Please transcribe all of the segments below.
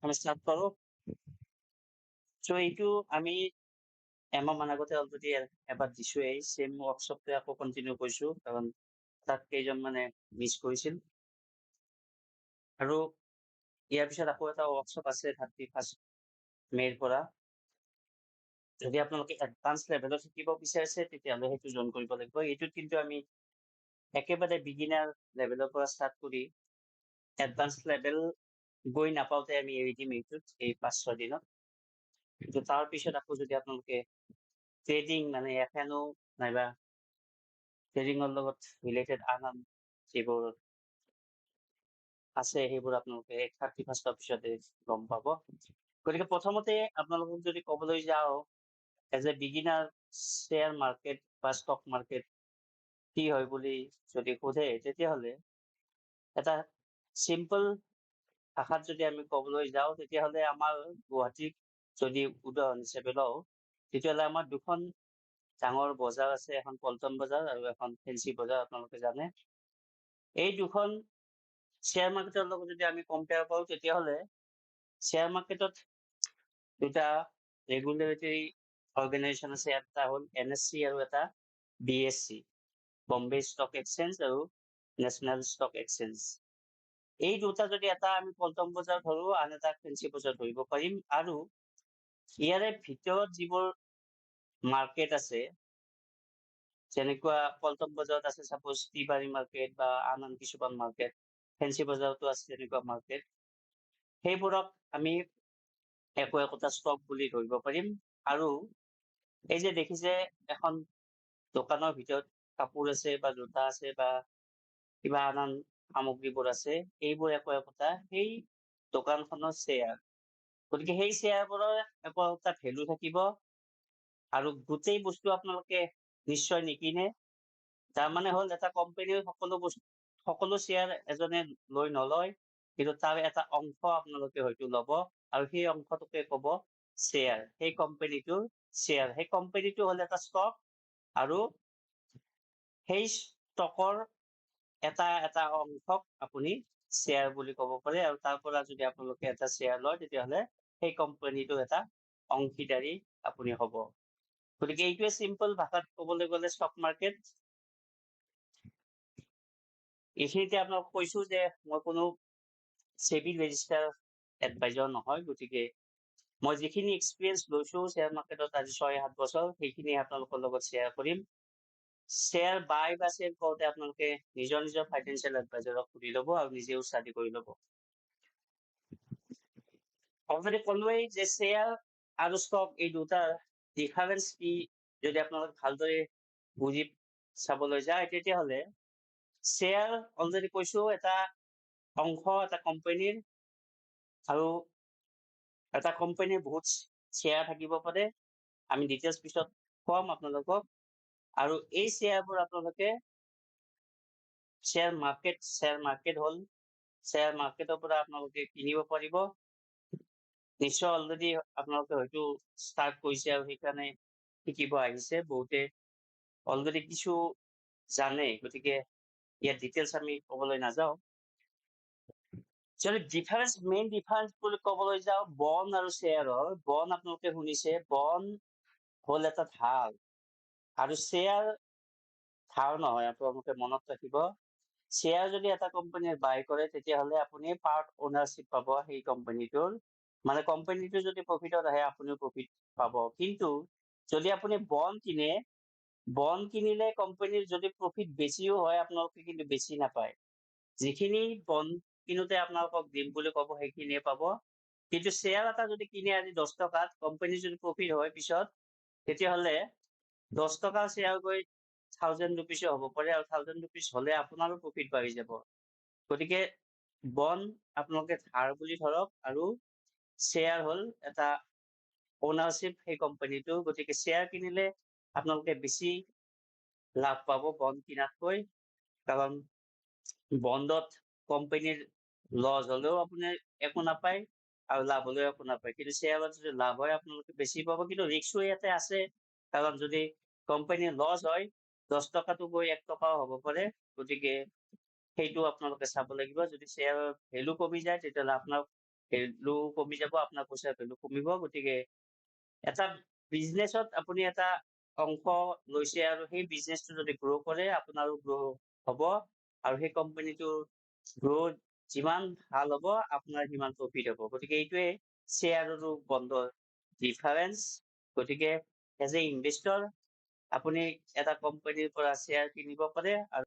আমি স্টাৰ্ট কৰো। সো এইটো আমি এমাহ মান আগতে অলৰেডি এবাৰ দিছোৱেই, চেম ৱৰ্কশ্বপটো আকৌ কণ্টিনিউ কৰিছো, কাৰণ তাত কেইজন মানে মিছ কৰিছিল। আৰু ইয়াৰ পিছত আকৌ এটা ৱৰ্কশ্বপ আছে 31 মে'ৰ পৰা। যদি আপোনালোকে এডভান্স লেভেলত শিকিব বিচাৰিছে তেতিয়াহ'লে সেইটো জইন কৰিব লাগিব। এইটোত কিন্তু আমি একেবাৰে বিগিনাৰ লেভেলৰ পৰা ষ্টাৰ্ট কৰি এডভান্স লেভেল গৈ নাপাওঁতে আমি এৰি দিম এইটোত এই 5-6 দিনত। কিন্তু তাৰ পিছত আকৌ যদি আপোনালোকে ট্ৰেডিং মানে এফএনও নাইবা ট্ৰেডিঙৰ লগত ৰিলেটেড আন যিবোৰ আছে সেইবোৰ আপোনালোকে 31ৰ পিছতে গম পাব। গতিকে প্ৰথমতে আপোনালোকক যদি ক'বলৈ যাওঁ, as a beginner share market বা ষ্টক মাৰ্কেট কি হয় বুলি যদি সোধে, তেতিয়াহ'লে এটা চিম্পল ভাষাত যদি আমি ক'বলৈ যাওঁ, তেতিয়াহ'লে আমাৰ গুৱাহাটীক যদি উদাহৰণ হিচাপে লওঁ, তেতিয়াহ'লে আমাৰ দুখন ডাঙৰ বজাৰ আছে, এখন পল্টন বজাৰ আৰু এখন ফেঞ্চি বজাৰ, আপোনালোকে জানে। এই দুখন শ্বেয়াৰ মাৰ্কেটৰ লগত যদি আমি কম্পেয়াৰ কৰোঁ, তেতিয়াহ'লে শ্বেয়াৰ মাৰ্কেটত দুটা ৰেগুলেটৰী অৰ্গেনাইজেশ্যন আছে, এটা হ'ল NSE আৰু এটা BSE, বম্বে ষ্টক এক্সচেঞ্জ আৰু নেশ্যনেল ষ্টক এক্সচেঞ্জ। এই দুটা যদি এটা আমি পল্টন বজাৰ ধৰো, আন এটা ফেঞ্চি বজাৰ ধৰিব পাৰিম। আৰু ইয়াৰে ভিতৰত যিবোৰ মাৰ্কেট আছে, যেনেকুৱা পল্টন বজাৰত আছে চাপোজ টি-বাৰী মাৰ্কেট বা আন কিছুমান মাৰ্কেট, ফেঞ্চি বজাৰতো আছে তেনেকুৱা মাৰ্কেট, সেইবোৰক আমি একোটা ষ্টক বুলি ধৰিব পাৰিম। আৰু এই যে দেখিছে এখন দোকানৰ ভিতৰত কাপোৰ আছে বা জোতা আছে বা কিবা আন সামগ্ৰীবোৰ আছে, এইবোৰ একোটা সেই দোকানখনৰ শ্বেয়াৰ। গতিকে সেই শ্বেয়াৰবোৰৰ একোটা ভেলু থাকিব আৰু গোটেই বস্তু আপোনালোকে নিশ্চয় নিকিনে। তাৰমানে হ'ল এটা কোম্পানীৰ সকলো শ্বেয়াৰ এজনে লৈ নলয়, কিন্তু তাৰ এটা অংশ আপোনালোকে হয়তো ল'ব আৰু সেই অংশটোকে ক'ব শ্বেয়াৰ, সেই কোম্পানীটোৰ শ্বেয়াৰ। সেই কোম্পানীটো হ'ল এটা ষ্টক আৰু সেই ষ্টকৰ এটা এটা অংশক আপুনি শ্বেয়াৰ বুলি ক'ব পাৰে। আৰু তাৰ পৰা যদি আপোনালোকে এটা শ্বেয়াৰ লয়, তেতিয়াহ'লে সেই কোম্পানীটো এটা অংশীদাৰী আপুনি হ'ব। গতিকে এইটোৱে চিম্পল ভাষাত ক'বলৈ গ'লে ষ্টক মাৰ্কেট। এইখিনিতে আপোনাক কৈছো যে মই কোনো সেবি ৰেজিষ্টাৰ এডভাইজৰ নহয়, গতিকে মই যিখিনি এক্সপিৰিয়েঞ্চ লৈছো শ্বেয়াৰ মাৰ্কেটত আজি 6-7 বছৰ, সেইখিনি আপোনালোকৰ লগত শ্বেয়াৰ কৰিম। শ্বেয়াৰ বাই বা চেল কৰোঁতে আপোনালোকে নিজৰ নিজৰ ফাইনেন্সিয়েল এডভাইজাৰক সুধি ল'ব আৰু নিজেও ষ্টাডি কৰি ল'ব। অলৰেডি ক'লোৱেই যে শ্বেয়াৰ আৰু ষ্টক এই দুটাৰ ডিফাৰেন্স কি যদি আপোনালোকে ভালদৰে বুজি চাবলৈ যায়, তেতিয়াহ'লে শ্বেয়াৰ অলৰেডি কৈছো এটা অংশ এটা কোম্পানীৰ, আৰু এটা কোম্পানীৰ বহুত শ্বেয়াৰ থাকিব পাৰে। আমি ডিটেইলছ পিছত কম আপোনালোকক। আৰু এই শ্বেয়াৰবোৰ আপোনালোকে শ্বেয়াৰ মাৰ্কেট হ'ল শ্বেয়াৰ মাৰ্কেটৰ পৰা আপোনালোকে কিনিব পাৰিব। নিশ্চয় অলৰেডি আপোনালোকে হয়তো ষ্টাৰ্ট কৰিছে আৰু সেইকাৰণে শিকিব আহিছে, বহুতে অলৰেডি কিছু জানে, গতিকে ইয়াত ডিটেইলছ আমি ক'বলৈ নাযাওঁ। যদি মেইন ডিফাৰেন্স বুলি ক'বলৈ যাওঁ, বণ্ড আৰু শ্বেয়াৰৰ, বণ্ড আপোনালোকে শুনিছে, বণ্ড হ'ল এটা ধাৰ আৰু শ্বেয়াৰ ধাৰ নহয়। আপোনালোকে মনত ৰাখিব, শ্বেয়াৰ যদি এটা কোম্পানীৰ বাই কৰে, তেতিয়াহ'লে আপুনি পাৰ্ট অ'নাৰশ্বিপ পাব সেই কোম্পানীটোৰ, মানে কোম্পানীটো যদি প্ৰফিটত আহে আপুনিও প্ৰফিট পাব। কিন্তু যদি আপুনি বণ্ড কিনে, বণ্ড কিনিলে কোম্পানীৰ যদি প্ৰফিট বেছিও হয়, আপোনালোকে কিন্তু বেছি নাপায়। যিখিনি বণ্ড কিনোতে আপোনালোকক দিম বুলি ক'ব সেইখিনিয়ে পাব। কিন্তু শ্বেয়াৰ এটা যদি কিনে আজি 10 টকাত, কোম্পানী যদি প্ৰফিট হয় পিছত, তেতিয়াহ'লে 10 টকাৰ শ্বেয়াৰ গৈ 1000 ৰুপিছো হ'ব পাৰে, আৰু 1000 ৰুপিজ হ'লে আপোনাৰো প্ৰফিট বাঢ়ি যাব। গতিকে বণ্ড আপোনালোকে ধাৰ বুলি ধৰক, আৰু শ্বেয়াৰ হ'ল এটা অ'নাৰশ্বিপ সেই কোম্পানীটো। গতিকে শ্বেয়াৰ কিনিলে আপোনালোকে বেছি লাভ পাব বণ্ড কিনাতকৈ, কাৰণ বণ্ডত কোম্পানীৰ লছ হ'লেও আপুনি একো নাপায় আৰু লাভ হ'লেও একো নাপায়। কিন্তু শ্বেয়াৰত যদি লাভ হয় আপোনালোকে বেছি পাব, কিন্তু ৰিস্কো ইয়াতে আছে, কাৰণ যদি কোম্পানীৰ লছ হয় 10 টকাটো গৈ 1 টকাও হ'ব পাৰে। গতিকে সেইটো আপোনালোকে চাব লাগিব। যদি শ্বেয়াৰৰ ভেলু কমি যায় তেতিয়াহ'লে আপোনাৰ ভেলু কমি যাব, আপোনাৰ পইচাৰ ভেলু কমিব। গতিকে এটা বিজনেছত আপুনি এটা অংশ লৈছে আৰু সেই বিজনেছটো যদি গ্ৰ' কৰে আপোনাৰো গ্ৰ' হ'ব, আৰু সেই কোম্পানীটোৰ গ্ৰ' যিমান ভাল হ'ব আপোনাৰ সিমান প্ৰফিট হ'ব। গতিকে এইটোৱে শ্বেয়াৰ আৰু বণ্ডৰ ডিফাৰেঞ্চ। গতিকে এজ এ ইনভেষ্টৰ আপুনি এটা কোম্পানীৰ পৰা শ্বেয়াৰ কিনিব পাৰে আৰু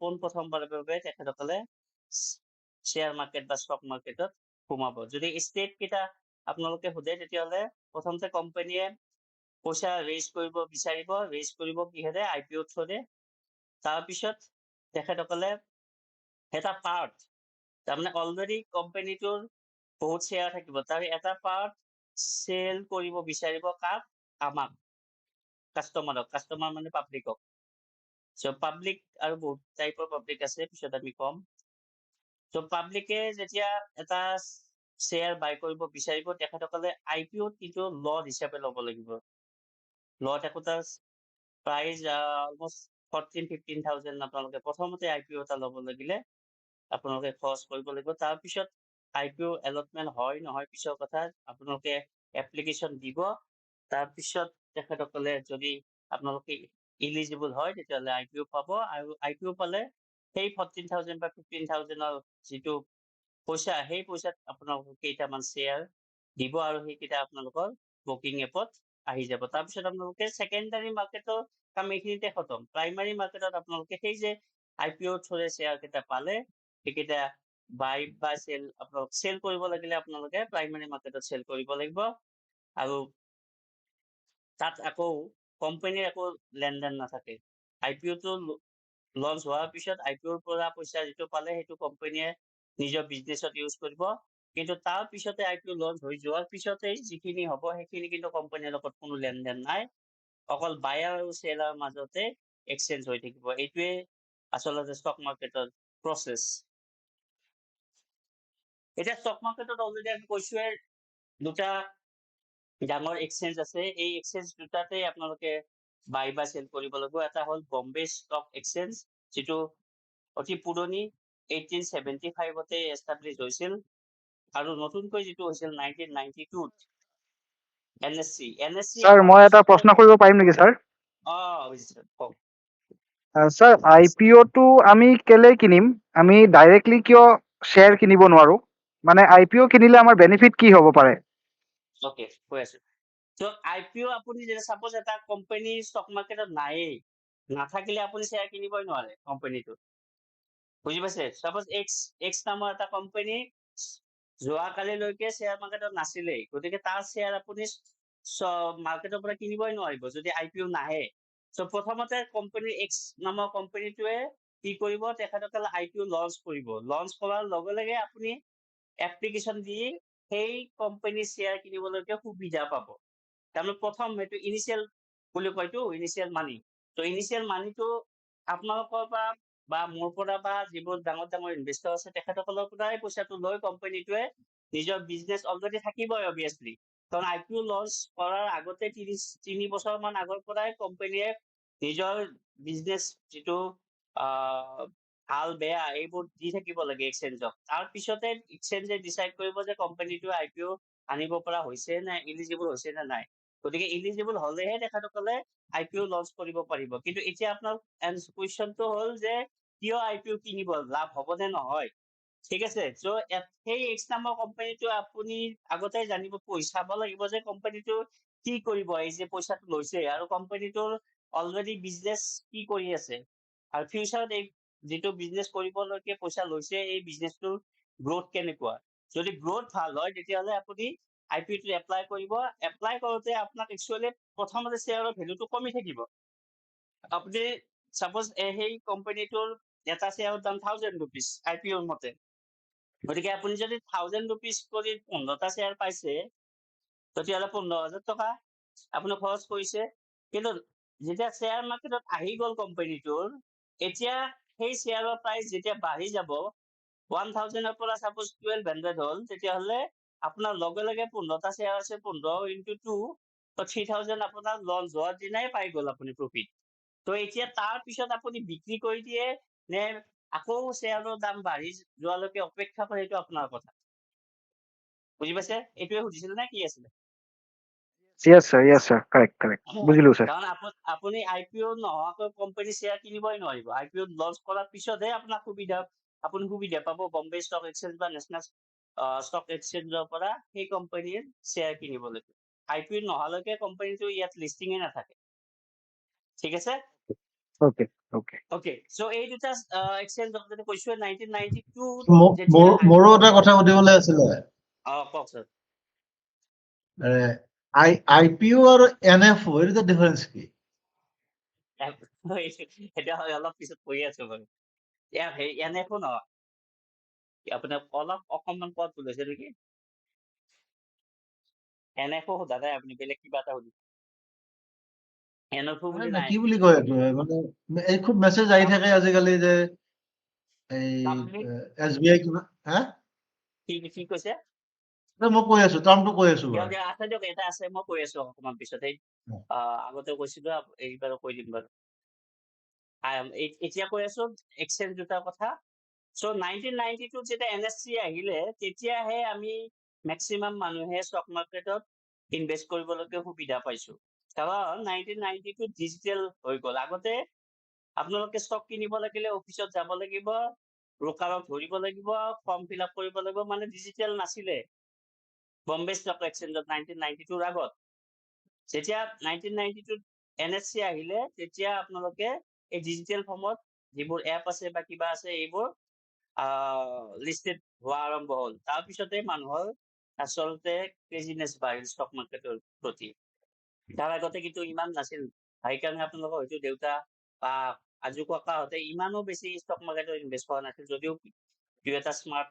পোনপ্ৰথমবাৰৰ বাবে তেখেতসকলে শ্বেয়াৰ মাৰ্কেট বা ষ্টক মাৰ্কেটত সোমাব। যদি ষ্টেপ কেইটা আপোনালোকে সোধে তেতিয়াহ'লে প্ৰথমতে কোম্পানীয়ে পইচা ৰেইজ কৰিব বিচাৰিব। ৰেইজ কৰিব কিহেৰে? IPO থ্ৰুৰে। তাৰপিছত তেখেতসকলে এটা পাৰ্ট, তাৰমানে অলৰেডি কোম্পানীটোৰ বহুত শ্বেয়াৰ থাকিব, তাৰ এটা পাৰ্ট চেল কৰিব বিচাৰিব। কাক? আমাক, কাষ্টমাৰক। কাষ্টমাৰ মানে পাব্লিকক। চ' পাব্লিক আৰু বহুত টাইপৰ পাব্লিক আছে, পিছত আমি কম। চ' পাব্লিকে যেতিয়া এটা শ্বেয়াৰ বাই কৰিব বিচাৰিব তেখেতসকলে IPO কিন্তু লট হিচাপে ল'ব লাগিব। লট একোটা প্ৰাইজ অলমষ্ট 14-15,000 আপোনালোকে প্ৰথমতে IPO এটা ল'ব লাগিলে আপোনালোকে খৰচ কৰিব লাগিব। তাৰপিছত IPO এলটমেণ্ট হয় নহয় পিছৰ কথা, আপোনালোকে এপ্লিকেশ্যন দিব। তাৰপিছত তেখেতসকলে যদি আপোনালোকে ইলিজিবল হয় তেতিয়াহ'লে IPO পাব, আৰু IPO পালে সেই 14,000 বা 15,000ৰ যিটো পইচা, সেই পইচাত আপোনালোকক কেইটামান শ্বেয়াৰ দিব, আৰু সেইকেইটা আপোনালোকৰ ব্ৰকিং এপত আহি যাব। তাৰপিছত আপোনালোকে ছেকেণ্ডাৰী মাৰ্কেটৰ কাম এইখিনিতে খতম। প্ৰাইমাৰী মাৰ্কেটত আপোনালোকে সেই যে IPO থ্ৰুৰে শ্বেয়াৰ কেইটা পালে, সেইকেইটা বাই বা চেল, আপোনালোক চেল কৰিব লাগিলে আপোনালোকে প্ৰাইমাৰী মাৰ্কেটত চেল কৰিব লাগিব, আৰু তাত আকৌ কোম্পানীৰ একো লেনদেন নাথাকে। IPO-টো লঞ্চ হোৱাৰ পিছত IPO-ৰ পৰা পইচা যিটো পালে সেইটো কোম্পানীয়ে নিজৰ বিজনেছত ইউজ কৰিব, কিন্তু তাৰ পিছতে IPO লঞ্চ হৈ যোৱাৰ পিছতেই যিখিনি হ'ব সেইখিনি কিন্তু কোম্পানীৰ লগত কোনো লেনদেন নাই, অকল বায়াৰ আৰু চেলাৰ মাজতে এক্সচেঞ্জ হৈ থাকিব। এইটোৱে আচলতে ষ্টক মাৰ্কেটৰ প্ৰচেছ। এতিয়া ষ্টক মাৰ্কেটত অলৰেডি আমি কৈছোৱে দুটা ডাঙৰ এক্সচেঞ্জ আছে। এই এক্সচেঞ্জ দুটাতে আপোনালোকে বাই বা চেল কৰিব লাগিব। এটা হ'ল বম্বে ষ্টক এক্সচেঞ্জ, যিটো অতি পুৰণি 1875তে এষ্টাব্লিছ হৈছিল, আৰু নতুনকৈ যিটো হৈছিল 1992ত NSE স্যাৰ মই এটা প্ৰশ্ন কৰিব পাৰিম নেকি স্যাৰ? বুজিছে, কওক। স্যাৰ IPO-টো আমি কেলে কিনিম? আমি ডাইৰেক্টলি কিয় শ্বেয়াৰ কিনিব নোৱাৰো? মানে IPO কিনিলে আমাৰ বেনিফিট কি হ'ব পাৰে? অকে, কৈ আছো। তো IPO আপুনি যেনে সাপোজ এটা কোম্পানী ষ্টক মাৰ্কেটত নায়েই, নাথাকিলে আপুনি শ্বেয়াৰ কিনিবই নোৱাৰে কোম্পানীটো, বুজি পাইছে? সাপোজ এক্স নামৰ এটা কোম্পানী যোৱাকালিলৈকে শ্বেয়াৰ মাৰ্কেটত নাছিলেই, গতিকে তাৰ শ্বেয়াৰ আপুনি মাৰ্কেটৰ পৰা কিনিবই নোৱাৰিব যদি IPO নাহে। চ' প্ৰথমতে কোম্পানী এক্স নামৰ কোম্পানীটোৱে কি কৰিব, তেখেতসকলে IPO লঞ্চ কৰিব। লঞ্চ কৰাৰ লগে লগে আপুনি এপ্লিকেশ্যন দি সেই কোম্পানীৰ শ্বেয়াৰ কিনিবলৈকে সুবিধা পাব। তাৰমানে প্ৰথম সেইটো ইনিচিয়েল বুলি কয়তো, ইনিচিয়েল মানি। তো ইনিচিয়েল মানিটো আপোনালোকৰ পৰা বা মোৰ পৰা বা যিবোৰ ডাঙৰ ডাঙৰ ইনভেষ্টৰ আছে তেখেতসকলৰ পৰাই পইচাটো লৈ কোম্পানীটোৱে নিজৰ বিজনেছ অলৰেডি থাকিবই অবভিয়াছলি, কাৰণ IPO লঞ্চ কৰাৰ আগতে 3 বছৰমান আগৰ পৰাই কোম্পানীয়ে নিজৰ বিজনেছ যিটো ভাল বেয়া এইবোৰ দি থাকিব লাগে এক্সচেঞ্জক। তাৰ পিছতে এক্সচেঞ্জে ডিচাইড কৰিব যে কোম্পানীটোৱে IPO আনিব পৰা হৈছে নে, ইলিজিবল হৈছে নে নাই। গতিকে ইলিজিবল হলেহে তেখেতসকলে IPO লঞ্চ কৰিব পাৰিব। কিন্তু এতিয়া আপোনাৰ কুৱেশ্যনটো হ'ল যে কিয় IPO কিনিব, লাভ হ'ব নে নহয়, ঠিক আছে? চ' সেই এক্স নামৰ কোম্পানীটো আপুনি আগতে জানিব চাব লাগিব যে কোম্পানীটো কি কৰিব, এই যে পইচাটো লৈছে, আৰু কোম্পানীটোৰ অলৰেডি বিজনেছ কি কৰি আছে, আৰু ফিউচাৰত এই যিটো বিজনেছ কৰিবলৈকে পইচা লৈছে এই বিজনেছটোৰ গ্ৰোথ কেনেকুৱা। যদি গ্ৰোথ ভাল হয় তেতিয়াহ'লে আপুনি IPO-টো এপ্লাই কৰিব। এপ্লাই কৰোঁতে আপোনাক একচুৱেলি প্ৰথমতে শ্বেয়াৰৰ ভেলুটো কমি থাকিব। আপুনি সাপোজ সেই কোম্পানীটোৰ এটা শ্বেয়াৰৰ দাম 1000 rupees IPOৰ মতে, গতিকে আপুনি যদি 1000 rupees কৰি 15টা শ্বেয়াৰ পাইছে, তেতিয়াহ'লে 15,000 টকা আপুনি খৰচ কৰিছে। কিন্তু যেতিয়া শ্বেয়াৰ মাৰ্কেটত আহি গ'ল কোম্পানীটোৰ, এতিয়া সেই শ্বেয়াৰৰ প্ৰাইচ যেতিয়া বাঢ়ি যাব 1000ৰ পৰা সাপোজ 1200 হ'ল, তেতিয়াহ'লে আপোনাৰ লগে লগে 15টা শ্বেয়াৰ আছে, 15 into 2, তো 3000 আপোনাৰ লঞ্চ হোৱাৰ দিনাই পাই গ'ল আপুনি প্ৰফিট। তো এতিয়া তাৰ পিছত আপুনি বিক্ৰী কৰি দিয়ে নে আকৌ শ্বেয়াৰৰ দাম বাঢ়ি যোৱালৈকে অপেক্ষা কৰে, সেইটো আপোনাৰ কথা। বুজি পাইছে? এইটোৱে সুধিছিল নে কি আছিলে? Yes sir, correct. বুজিলো স্যাৰ। কাৰণ আপুনি IPO নোহোৱাকৈ কোম্পানী শ্বেয়াৰ কিনিবই নোৱাৰিব। IPO লঞ্চ কৰাৰ পিছতহে আপুনি সুবিধা পাব বম্বে ষ্টক এক্সচেঞ্জ বা নেশ্যনেল ষ্টক এক্সচেঞ্জৰ পৰা সেই কোম্পানীৰ শ্বেয়াৰ কিনিবলৈ। IPO নোহোৱালৈকে কোম্পানীটো ইয়াত লিষ্টিঙে নাথাকে, ঠিক আছে? Okay. অকে, চ' এই দুটা এক্সচেঞ্জ যদি কৈছো 1992 মোৰো এটা কথা সুধিবলৈ আছিলে। কওক স্যাৰ। IPO আৰু NFO এৰ যে ডিফাৰেন্স কি? এটা অলপ পিছত কৈ আছো বাৰু। NFO নহয়, আপোনাৰ অকণমান পথ বুলাইছে নেকি? NFO সোধা নাই আপুনি, বেলেগ কিবা এটা সুধিছে। NFO বুলি নাই। কি বুলি কয় এইটো? মানে এই খুব মেছেজ আহি থাকে আজিকালি যে এই SBI কিবা, হা? কি কৈছে? মই কৈ আছো, টাৰ্মটো কৈ আছো বাৰু। আছে দিয়ক, এটা আছে, মই কৈ আছো অকণমান পিছত। আগতে কৈছিলো, এইবাৰ কৈ দিম বাৰু। এতিয়া কৈ আছো এক্সচেঞ্জ দুটাৰ কথা। চ' 1992 যেতিয়া NSE আহিলে, তেতিয়াহে আমি মেক্সিমাম মানুহে ষ্টক মাৰ্কেটত ইনভেষ্ট কৰিবলৈকে সুবিধা পাইছো। কাৰণ 1992 ডিজিটেল হৈ গ'ল। আগতে আপোনালোকে ষ্টক কিনিব লাগিলে অফিচত যাব লাগিব, ব্ৰকাৰক ধৰিব লাগিব, ফৰ্ম ফিল আপ কৰিব লাগিব, মানে ডিজিটেল নাছিলে বম্বে ষ্টক এক্সচেঞ্জত 1992 আগত। যেতিয়া 1992 NSE আহিলে তেতিয়া আপোনালোকে এই ডিজিটেল ফৰ্মত যিবোৰ এপ আছে বা কিবা আছে এইবোৰ লিষ্টেড হোৱা আৰম্ভ হ'ল। তাৰপিছতে মানুহৰ আচলতে ক্ৰেজিনেছ বাঢ়িল ষ্টক মাৰ্কেটৰ প্ৰতি। তাৰ আগতে কিন্তু ইমান নাছিল। সেইকাৰণে আপোনালোকৰ হয়তো দেউতা বা আজু ককাহঁতে ইমানো বেছি ষ্টক মাৰ্কেটত ইনভেষ্ট কৰা নাছিল, যদিও দুই এটা স্মাৰ্ট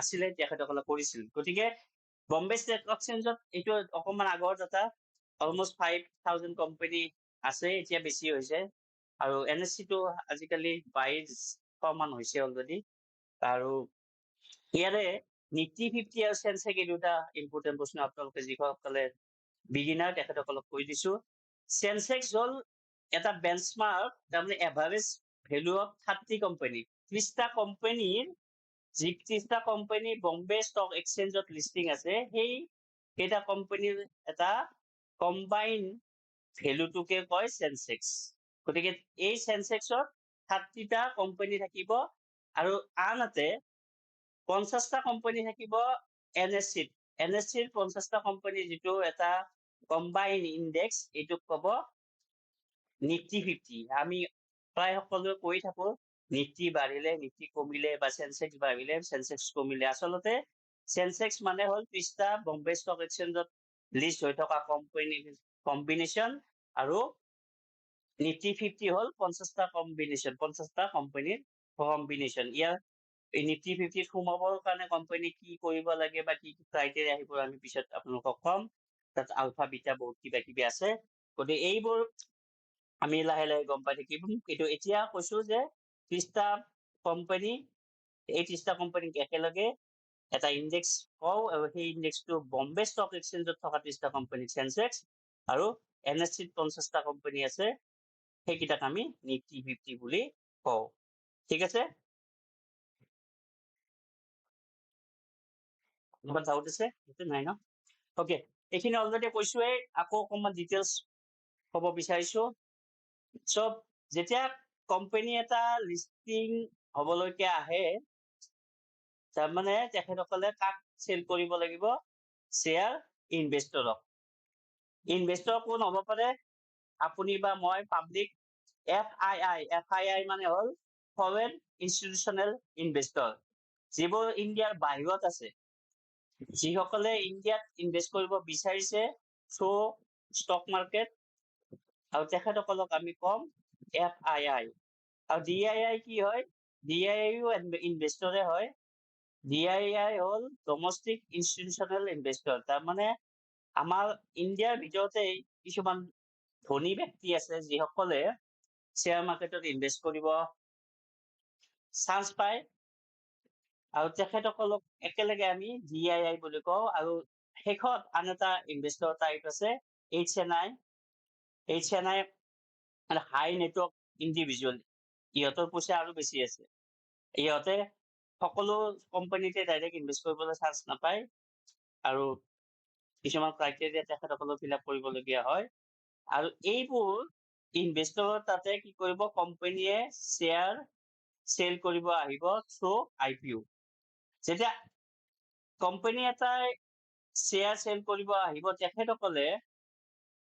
আছিলে তেখেতসকলে কৰিছিল। গতিকে বম্বে ষ্টক এক্সচেঞ্জত এইটো অকণমান আগৰ ডাটা, অলমষ্ট 5,000 কোম্পানী আছে, এতিয়া বেছি হৈছে। আৰু NSE টো আজিকালি 2200 মান হৈছে অলৰেডি। আৰু ইয়াৰে নিফটি 50 আৰু চেনচেক্স এই দুটা ইম্পৰ্টেণ্ট প্ৰশ্ন আপোনালোকে যিসকলে বিগিনাৰ তেখেতসকলক কৈ দিছো। চেনচেক্স হ'ল এটা বেঞ্চমাৰ্ক, তাৰমানে এভাৰেজ ভেলু অফ 30 কোম্পানী। 30টা কোম্পানীৰ যি 30টা কোম্পানী বম্বে ষ্টক এক্সচেঞ্জত লিষ্টিং আছে, সেই কেইটা কোম্পানীৰ এটা কম্বাইন ভেলুটোকে কয় চেনচেক্স। গতিকে এই চেনচেক্সত 30টা কোম্পানী থাকিব আৰু আনহাতে 50টা কোম্পানী থাকিব NSE-ত। NSE-ৰ 50টা কোম্পানী যিটো এটা কম্বাইন ইণ্ডেক্স, এইটোক ক'ব নিফটি 50। আমি প্ৰায় সকলোৱে কৈ থাকো নিফটি বাঢ়িলে নিফটি কমিলে বা চেনচেক্স বাঢ়িলে চেনচেক্স কমিলে। আচলতে চেনচেক্স মানে হ'ল 30টা বম্বে ষ্টক এক্সচেঞ্জত লিষ্ট হৈ থকা কোম্পানীৰ কম্বিনেশ্যন, আৰু নিফটি 50 হ'ল 50টা কম্বিনেশ্যন, 50টা কোম্পানীৰ কম্বিনেশ্যন। ইয়াৰ এই নিফটি 50ত সোমাবৰ কাৰণে কোম্পানী কি কৰিব লাগে বা কি কি ক্ৰাইটেৰিয়া, সেইবোৰ আমি পিছত আপোনালোকক কম। তাত আলফা বিটা বহুত কিবা কিবি আছে। গতিকে এইবোৰ আমি লাহে লাহে গম পাই থাকিম। কিন্তু এতিয়া কৈছো যে 30টা কোম্পানী, এই 30টা কোম্পানীক একেলগে এটা ইণ্ডেক্স কওঁ, আৰু সেই ইণ্ডেক্সটো বম্বে ষ্টক এক্সচেঞ্জত থকা 30টা কোম্পানী চেনচেক্স, আৰু NSE-ত 50টা কোম্পানী আছে, সেইকেইটাক আমি নিফটি 50 বুলি কওঁ। ঠিক আছে, কিবা ডাউট আছে? নাই ন? অকে, এইখিনি অলৰেডি কৈছোৱেই, আকৌ অকণমান ডিটেইলছ ক'ব বিচাৰিছো। চব যেতিয়া কোম্পানী এটা লিষ্টিং হবলৈকে আহে, তাৰমানে তেখেতসকলে কাক চেল কৰিব লাগিব? শ্বেয়াৰ ইনভেষ্টৰক। ইনভেষ্টৰ কোন হ'ব পাৰে? আপুনি বা মই, পাব্লিক। FII মানে হ'ল ফৰেন ইনষ্টিটিউচনেল ইনভেষ্টৰ, যিবোৰ ইণ্ডিয়াৰ বাহিৰত আছে, যিসকলে ইণ্ডিয়াত ইনভেষ্ট কৰিব বিচাৰিছে থ্ৰু ষ্টক মাৰ্কেট, আৰু তেখেতসকলক আমি কম FII। আৰু DII কি হয়? DIIও ইনভেষ্টৰে হয়। DII হ'ল ডমেষ্টিক ইনষ্টিটিউচনেল ইনভেষ্টৰ। তাৰমানে আমাৰ ইণ্ডিয়াৰ ভিতৰতে কিছুমান ধনী ব্যক্তি আছে যিসকলে শ্বেয়াৰ মাৰ্কেটত ইনভেষ্ট কৰিব চান্স পায়, আৰু তেখেতসকলক একেলগে আমি DII বুলি কওঁ। আৰু শেষত আন এটা ইনভেষ্টৰ টাইপ আছে HNI। HNI মানে হাই নেটৱৰ্ক ইণ্ডিভিজুৱেল। ইহঁতৰ পইচা আৰু বেছি আছে, ইহঁতে সকলো কোম্পানীতে ডাইৰেক্ট ইনভেষ্ট কৰিবলৈ চান্স নাপায়, আৰু কিছুমান ক্ৰাইটেৰিয়া তেখেতসকলক ফিল আপ কৰিবলগীয়া হয়। আৰু এইবোৰ ইনভেষ্টৰৰ তাতে কি কৰিব? কোম্পানীয়ে শ্বেয়াৰ চেল কৰিব আহিব থ্ৰু IPO। যেতিয়া কোম্পানী এটাই শ্বেয়াৰ চেল কৰিব আহিব, তেখেতসকলে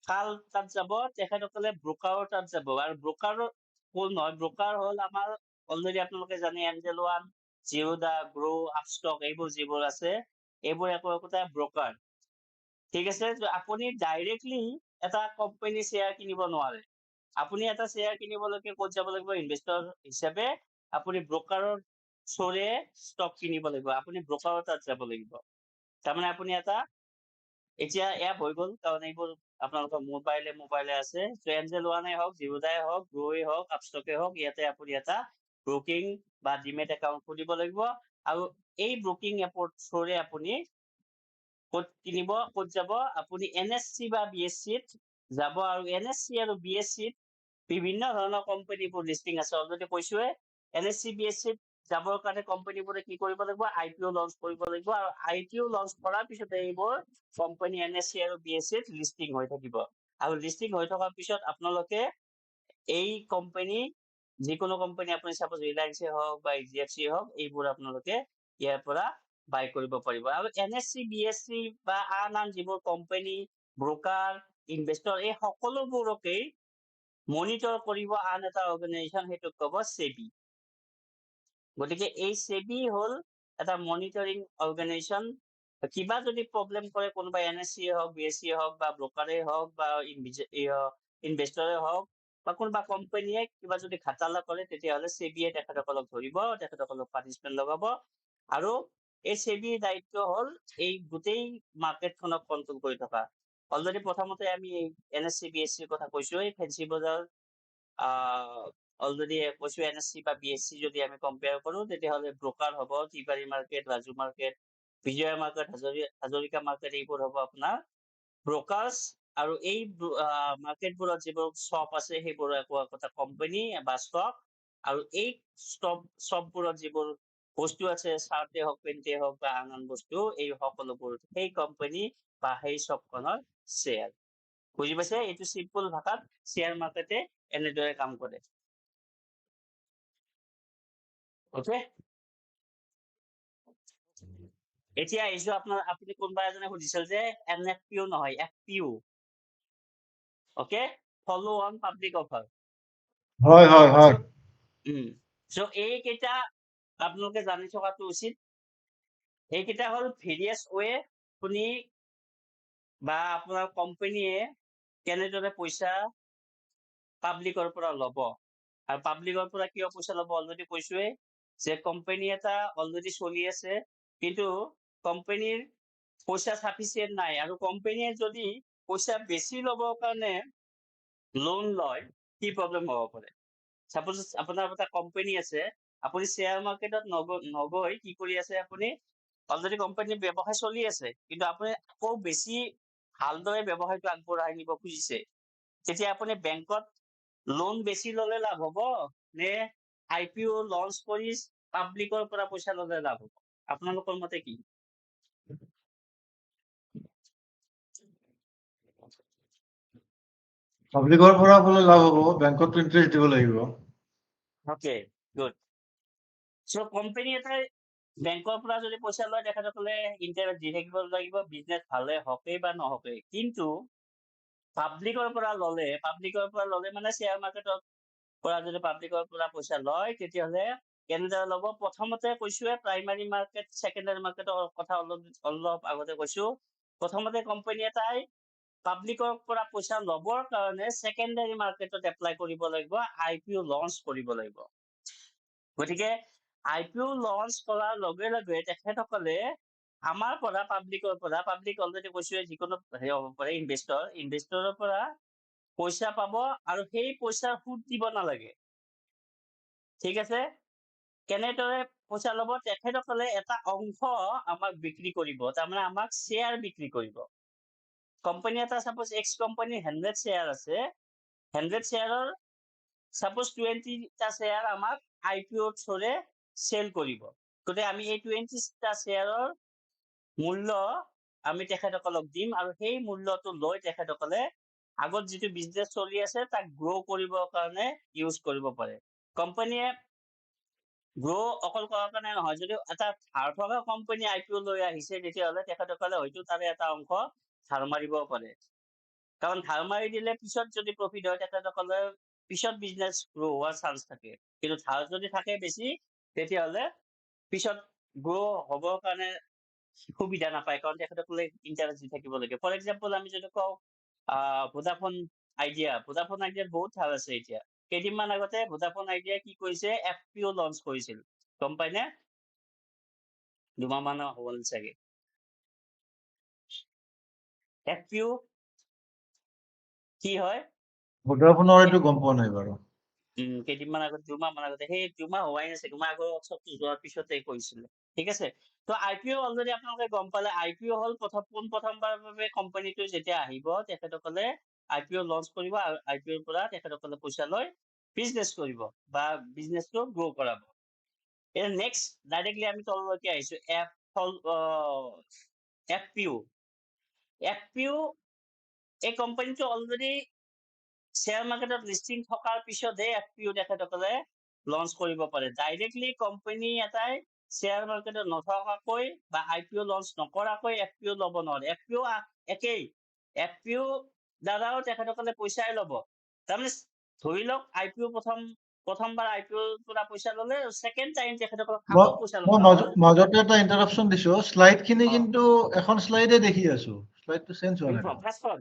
কাল তাত যাব, তেখেতসকলে ব্ৰকাৰৰ তাত যাব। আৰু ব্ৰকাৰৰ কোন হয়? ব্ৰকাৰ হ'ল আমাৰ অলৰেডি আপোনালোকে জানে এঞ্জেল ওৱান, জিৰোদা, গ্ৰ, আপষ্টক, এইবোৰ যিবোৰ আছে, এইবোৰ একোটা ব্ৰকাৰ। ঠিক আছে, আপুনি ডাইৰেক্টলি এটা কোম্পানী শ্বেয়াৰ কিনিব নোৱাৰে। আপুনি এটা শ্বেয়াৰ কিনিবলৈকে ক'ত যাব লাগিব? ইনভেষ্টৰ হিচাপে আপুনি ব্ৰকাৰৰ থ্ৰুৰে ষ্টক কিনিব লাগিব, আপুনি ব্ৰকাৰৰ তাত যাব লাগিব। তাৰমানে আপুনি এটা এতিয়া এপ হৈ গ'ল, কাৰণ এইবোৰ আপোনালোকৰ মোবাইলে আছে। এঞ্জেল ওৱানে হওক, জিৰোদাই হওক, গ্ৰ'য়ে হওক, আপষ্টকে হওক, ইয়াতে আপুনি এটা ব্ৰকিং বা ডিমেট একাউণ্ট খুলিব লাগিব। আৰু এই ব্ৰকিং এপৰ থ্ৰুৰে আপুনি ক'ত কিনিব? ক'ত যাব? আপুনি NSE বা BSE-ত যাব, আৰু NSE আৰু BSE-ত বিভিন্ন ধৰণৰ কোম্পানীবোৰ লিষ্টিং আছে, অলৰেডি কৈছোৱে। NSE BSE-ত যাবৰ কাৰণে কোম্পানীবোৰে কি কৰিব লাগিব? IPO লঞ্চ কৰিব লাগিব, আৰু IPO লঞ্চ কৰাৰ পিছতে এইবোৰ কোম্পানী NSE আৰু BSE-ত লিষ্টিং হৈ থাকিব। আৰু লিষ্টিং হৈ থকাৰ পিছত আপোনালোকে এই কোম্পানী যিকোনো কোম্পানী আপুনি সাপোজ ৰিলায়েন্সে হওক বা এইচডিএফচি হওক এইবোৰ আপোনালোকে ইয়াৰ পৰা বাই কৰিব পাৰিব আৰু এনএসসি বিএসসি বা আন যিবোৰ কোম্পানী ব্ৰোকাৰ ইনভেষ্টৰ এই সকলোবোৰকেই মনিটৰ কৰিব আন এটা অৰ্গেনাইজেশ্যন সেইটো ক'ব সেবি গতিকে এই সেবি হ'ল এটা মনিটৰিং অৰ্গেনাইজেশ্যন কিবা যদি প্ৰব্লেম কৰে কোনোবা এনএসসি হওক বিএসসি হওক বা ব্ৰোকাৰে হওক বা ইনভেষ্টৰে হওক বা কোনোবা কোম্পানীয়ে কিবা যদি ঘাটালা কৰে তেতিয়াহ'লে সেবিয়ে তেখেতসকলক ধৰিব তেখেতসকলক পানিছমেণ্ট লগাব আৰু এই সেবিৰ দায়িত্ব হ'ল এই গোটেই মাৰ্কেটখনক কণ্ট্ৰল কৰি থকা অলৰেডি প্ৰথমতে আমি এনএসসি বিএসসিৰ কথা কৈছো এই ফেঞ্চি বজাৰ অলৰেডি কৈছো এনএসসি বা বিএসসি যদি আমি কম্পেয়াৰ কৰো তেতিয়াহ'লে ব্ৰোকাৰ হ'ব টিবাৰী মাৰ্কেট ৰাজু মাৰ্কেট বিজয়া মাৰ্কেট হাজৰিকা মাৰ্কেট এইবোৰ হ'ব আপোনাৰ ব্ৰোকাৰ্ছ আৰু এই মাৰ্কেটবোৰত যিবোৰ শ্বপ আছে সেইবোৰ এটা কোম্পানী বা ষ্টক আৰু এই শ্বপবোৰত যিবোৰ বস্তু আছে চাৰ্টে হওক পেণ্টে হওক বা আন বস্তু এই সকলোবোৰ সেই কোম্পানী বা সেই শ্বপখনৰ শ্বেয়াৰ বুজি পাইছে এইটো চিম্পল ভাষাত শ্বেয়াৰ মাৰ্কেটে এনেদৰে কাম কৰে ওকে এতিয়া আহিছো আপুনি কোনোবা এজনে সুধিছিল যে এনএফপিও নহয় FPO okay follow on public offer হয় হয় হয় সো এইকেইটা আপোনালোকে জানি থকাটো উচিত এইকেইটা হ'ল ভেৰিয়াছ ৱে আপুনি বা আপোনাৰ কোম্পানীয়ে কেনেদৰে পইচা পাব্লিকৰ পৰা ল'ব আৰু পাব্লিকৰ পৰা কিয় পইচা ল'ব অলৰেডি কৈছোৱে যে কোম্পানী এটা অলৰেডি চলি আছে কিন্তু কোম্পানীৰ পইচা সাফিচিয়েণ্ট নাই আৰু কোম্পানীয়ে যদি পইচা বেছি ল'বৰ কাৰণে লোন লয় কি প্ৰব্লেম হ'ব পাৰে সাপোজ আপোনাৰ এটা কোম্পানী আছে আপুনি শ্বেয়াৰ মাৰ্কেটত নগৈ কি কৰি আছে আপুনি অলৰেডি কোম্পানীৰ ব্যৱসায় চলি আছে কিন্তু আপুনি আকৌ বেছি ভালদৰে ব্যৱসায়টো আগবঢ়াই নিব খুজিছে তেতিয়া আপুনি বেংকত লোন বেছি ললে লাভ হ'ব নে আইপিও লঞ্চ কৰি পাব্লিকৰ পৰা পইচা ললে লাভ হ'ব আপোনালোকৰ মতে কি পাব্লিকৰ পৰা বোলে লাভ হ'ব বেংকত ইন্টাৰেষ্ট দিব লাগিব ওকে গুড সো কোম্পানী এটাই বেংকৰ পৰা যদি পইচা লয় তেখেতসকলে ইণ্টাৰেষ্ট দি থাকিব লাগিব বিজনেছ ভালে হকেই বা নহকেই কিন্তু পাব্লিকৰ পৰা ললে মানে শ্বেয়াৰ মাৰ্কেটৰ পৰা যদি পাব্লিকৰ পৰা পইচা লয় তেতিয়াহ'লে কেনেদৰে ল'ব প্ৰথমতে কৈছোৱে প্ৰাইমাৰী মাৰ্কেট ছেকেণ্ডাৰী মাৰ্কেটৰ কথা অলপ আগতে কৈছো প্ৰথমতে কোম্পানী এটাই পাব্লিকৰ পৰা পইচা ল'বৰ কাৰণে ছেকেণ্ডাৰী মাৰ্কেটত এপ্লাই কৰিব লাগিব আইপিও লঞ্চ কৰিব লাগিব গতিকে আইপিও লঞ্চ কৰাৰ লগে লগে তেখেতসকলে আমাৰ পৰা পাব্লিকৰ পৰা পাব্লিক অলৰেডি কৈছোৱে যিকোনো হেৰি হ'ব পাৰে ইনভেষ্টৰৰ পৰা পইচা পাব আৰু সেই পইচাৰ সুদ দিব নালাগে ঠিক আছে কেনেদৰে পইচা ল'ব তেখেতসকলে এটা অংশ আমাক বিক্ৰী কৰিব তাৰমানে আমাক শ্বেয়াৰ বিক্ৰী কৰিব কোম্পানী এটা সাপোজ এক্স কোম্পানীৰ 100 শ্বেয়াৰ আছে 100 শ্বেয়াৰৰ সাপোজ 20টা শ্বেয়াৰ আমাক আইপিঅ থ্ৰুৰে চেল কৰিব গতিকে আমি এই 20টা শ্বেয়াৰৰ মূল্য আমি তেখেতসকলক দিম আৰু সেই মূল্যটো লৈ তেখেতসকলে আগত যিটো বিজনেছ চলি আছে তাক গ্ৰ' কৰিবৰ কাৰণে ইউজ কৰিব পাৰে কোম্পানীয়ে গ্ৰ' অকল কৰাৰ কাৰণে নহয় যদি এটা ধাৰ থকা কোম্পানী আইপিঅ লৈ আহিছে তেতিয়াহ'লে তেখেতসকলে হয়তো তাৰে এটা অংশ ধাৰ মাৰিব পাৰে কাৰণ ধাৰ মাৰি দিলে পিছত যদি প্ৰফিট হয় তেখেতসকলে পিছত বিজনেছ গ্ৰ' হোৱাৰ চান্স থাকে কিন্তু ধাৰ যদি থাকে বেছি তেতিয়াহ'লে পিছত গ্ৰ' হ'বৰ কাৰণে সুবিধা নাপায় কাৰণ তেখেতসকলে ইণ্টাৰেষ্ট দি থাকিব লাগে ফৰ এক্সাম্পল আমি যদি কওঁ ভোডাফোন আইডিয়াত বহুত ধাৰ আছে এতিয়া কেইদিনমান আগতে ভোডাফোন আইডিয়া কি কৰিছে এফপিঅ লঞ্চ কৰিছিল গম পাইনে 2 মাহ হ'ল চাগে এফপিঅ কি হয় ভোডাফোনৰ এইটো গম পোৱা নাই বাৰু কেইদিনমান আগত 2 মাহ মান আগতে সেই 2 মাহ হোৱাই নাছিল 2 মাহ আগত চবটো যোৱাৰ পিছতে কৈছিলে ঠিক আছে তো আইপিঅ অলৰেডি আপোনালোকে গম পালে আইপিঅ হ'ল প্ৰথমবাৰৰ বাবে কোম্পানীটো যেতিয়া আহিব তেখেতসকলে আইপিঅ লঞ্চ কৰিব আৰু আইপিঅৰ পৰা তেখেতসকলে পইচা লৈ বিজনেছ কৰিব বা বিজনেছটো গ্ৰ' কৰাব এতিয়া নেক্সট ডাইৰেক্টলি আমি তললৈকে আহিছো এফপিঅ এই কোম্পানীটো অলৰেডি শ্বেয়াৰ মাৰ্কেটত লিষ্টিং থকাৰ পিছতহে FPO তেখেতসকলে লঞ্চ কৰিব পাৰে। ডাইৰেক্টলি কোম্পানী এটাই শ্বেয়াৰ মাৰ্কেটত নথকাকৈ বা IPO লঞ্চ নকৰাকৈ FPO ল'ব নোৱাৰে। FPO একেই, FPO দ্বাৰাও তেখেতসকলে পইচাই ল'ব। তাৰমানে ধৰি লওক IPO প্ৰথমবাৰ IPO পৰা পইচা ল'লে, ছেকেণ্ড টাইম তেখেতসকলক আকৌ পইচা মই লগা হ'ল। মাজতে এটা ইণ্টাৰাপশ্যন দিছো, শ্লাইড খিনি অ। কিন্তু এখন শ্লাইডে দেখি আছো, শ্লাইডটো চেঞ্জ হোৱা নাই দেখোন। ফাৰ্ষ্টখন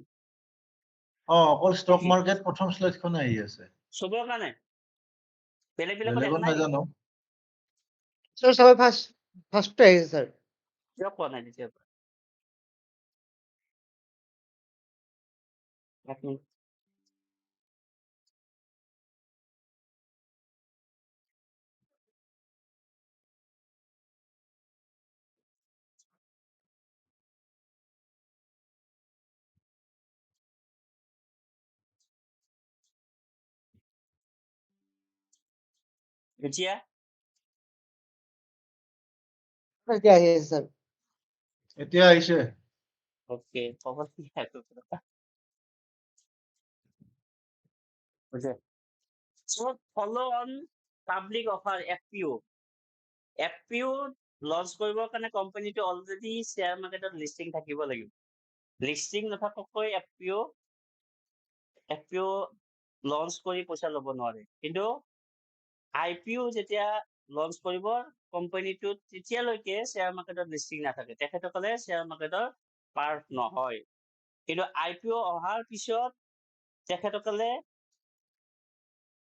অকল ষ্টক নেকি? মাৰ্কেট প্ৰথম শ্লাইডখনে আহি আছে, চবৰ কাৰণে বেলেগত বেলেগত দেখা নাই নেকি? নাজানো। স্যাৰ সবাই ফাৰ্স্টে আহিছে স্যাৰ। কিয় কোৱা নাই তেতিয়াৰ পৰা? এক মিনিট। এতিয়া এতিয়া আহি আছে স্যাৰ। এতিয়া আহিছে। ওকে, খবৰ কি আছে? Okay. So follow on public offer FPO. FPO launch কৰিবৰ কাৰণে কোম্পানীটো অলৰেডি শ্বেয়াৰ মাৰ্কেটত লিষ্টিং থাকিব লাগিব। লিষ্টিং নথকাকৈ FPO লঞ্চ কৰি পইচা ল'ব নোৱাৰে। কিন্তু IPO যেতিয়া লঞ্চ কৰিব কোম্পানীটো, তেতিয়ালৈকে শ্বেয়াৰ মাৰ্কেটত লিষ্টিং নাথাকে। তেখেতসকলে শ্বেয়াৰ মাৰ্কেটৰ পাৰ্ট নহয়। কিন্তু IPO অহাৰ পিছত তেখেতসকলে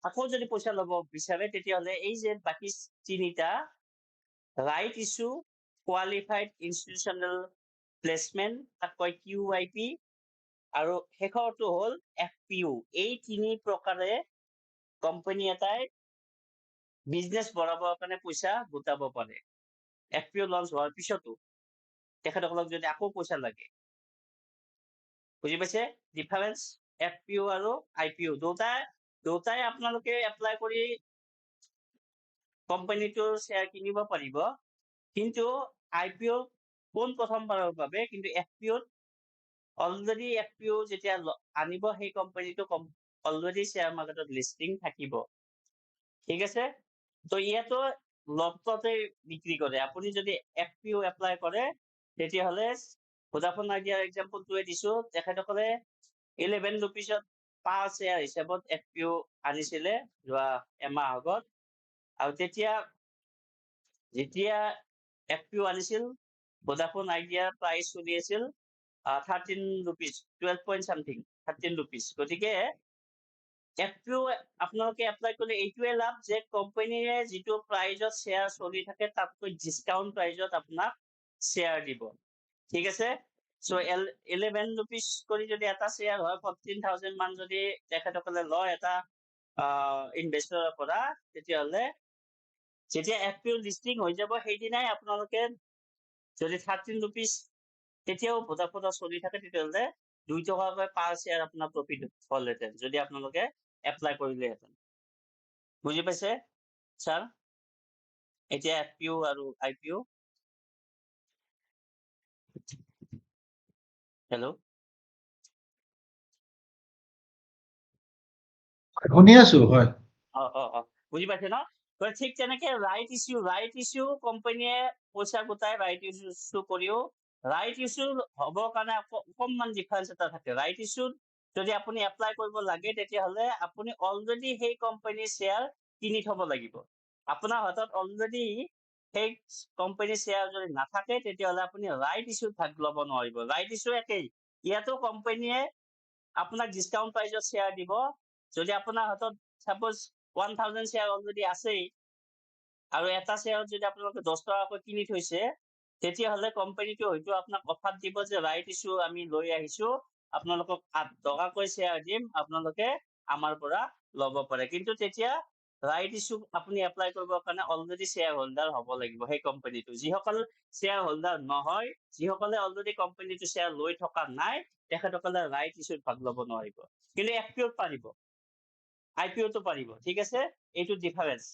আকৌ যদি পইচা ল'ব বিচাৰে, তেতিয়াহ'লে এই যে বাকী তিনিটা right issue, qualified institutional placement, তাক কয় QIP, আৰু শেষৰটো হ'ল FPO। এই তিনি প্ৰকাৰে কোম্পানী এটাই বিজনেছ বঢ়াবৰ কাৰণে পইচা গোটাব পাৰে। FPO লঞ্চ হোৱাৰ পিছতো তেখেতসকলক যদি আকৌ পইচা লাগে। বুজি পাইছে ডিফাৰেঞ্চ? FPO আৰু IPO দুটাই আপোনালোকে এপ্লাই কৰি কোম্পানীটোৰ শ্বেয়াৰ কিনিব পাৰিব। কিন্তু IPO পোন প্ৰথমবাৰৰ বাবে, কিন্তু FPO অলৰেডি FPO যেতিয়া আনিব, সেই কোম্পানীটো অলৰেডি শ্বেয়াৰ মাৰ্কেটত লিষ্টিং থাকিব। ঠিক আছে? তো ইয়াতো লটতে বিক্ৰী কৰে। আপুনি যদি FPO এপ্লাই কৰে, তেতিয়াহ'লে ভোডাফোন আইডিয়াৰ এক্সাম্পলটোৱে দিছো, তেখেতসকলে 11 ৰুপিছত পাৰ শ্বেয়াৰ হিচাপত FPO আনিছিলে যোৱা এমাহ আগত। আৰু যেতিয়া FPO আনিছিল, ভোডাফোন আইডিয়াৰ প্ৰাইচ চলি আছিল 13 ৰুপিজ, 12 পইণ্ট চামথিং, 13 ৰুপিজ। গতিকে FPO আপোনালোকে এপ্লাই কৰিলে এইটোৱে লাভ যে কোম্পানীয়ে যিটো প্ৰাইজত শ্বেয়াৰ চলি থাকে, তাতকৈ ডিছকাউণ্ট প্ৰাইজত আপোনাক শ্বেয়াৰ দিব। ঠিক আছে? চ' 11 ৰুপিজ কৰি যদি এটা শ্বেয়াৰ হয়, 14,000 মান যদি তেখেতসকলে লয় এটা ইনভেষ্টৰৰ পৰা, তেতিয়াহ'লে যেতিয়া FPO লিষ্টিং হৈ যাব, সেইদিনাই আপোনালোকে যদি 13 ৰুপিজ তেতিয়াও ভোডাফোনত চলি থাকে, তেতিয়াহ'লে 2 টকাকৈ পাৰ শ্বেয়াৰ আপোনাৰ প্ৰফিট হ'লহেঁতেন, যদি আপোনালোকে এপ্লাই কৰিলেহেঁতেন। বুজি পাইছে ছাৰ? এতিয়া FPO আৰু IPO। হেল্ল', শুনি আছো, হয়। বুজি পাইছে ন? ঠিক তেনেকে ৰাইট ইছ্যু কোম্পানীয়ে পইচা গোটাই ৰাইট ইছ্যু কৰিও, ৰাইট ইছ্যু হ'বৰ কাৰণে অকণমান ডিফাৰেঞ্চ এটা থাকে। ৰাইট ইছ্যুত যদি আপুনি এপ্লাই কৰিব লাগে, তেতিয়াহ'লে আপুনি অলৰেডি সেই কোম্পানীৰ শ্বেয়াৰ কিনি থব লাগিব। আপোনাৰ হাতত অলৰেডি সেই কোম্পানীৰ শ্বেয়াৰ যদি নাথাকে, তেতিয়াহ'লে আপুনি ৰাইট ইছ্যুত ভাগ ল'ব নোৱাৰিব। ৰাইট ইছ্যু একেই, ইয়াতো কোম্পানীয়ে আপোনাক ডিছকাউণ্ট প্ৰাইজত শ্বেয়াৰ দিব। যদি আপোনাৰ হাতত সাপোজ 1000 শ্বেয়াৰ অলৰেডি আছেই, আৰু এটা শ্বেয়াৰত যদি আপোনালোকে 10 টকাকৈ কিনি থৈছে, তেতিয়াহ'লে কোম্পানীটো হয়তো আপোনাক অফাৰ দিব যে ৰাইট ইছ্যু আমি লৈ আহিছো, আপোনালোকক 8 টকাকৈ শ্বেয়াৰ দিম, আপোনালোকে আমাৰ পৰা ল'ব পাৰে। কিন্তু তেতিয়া ৰাইট ইছ্যু আপুনি এপ্লাই কৰিবৰ কাৰণে অলৰেডি শ্বেয়াৰ হোল্ডাৰ হ'ব লাগিব সেই কোম্পানীটো। যিসকল শ্বেয়াৰ হোল্ডাৰ নহয়, যিসকলে অলৰেডি কোম্পানীটো শ্বেয়াৰ লৈ থকা নাই, তেখেতসকলে ৰাইট ইছ্যুত ভাগ ল'ব নোৱাৰিব। কিন্তু FPOত পাৰিব, IPOতো পাৰিব। ঠিক আছে? এইটো ডিফাৰেঞ্চ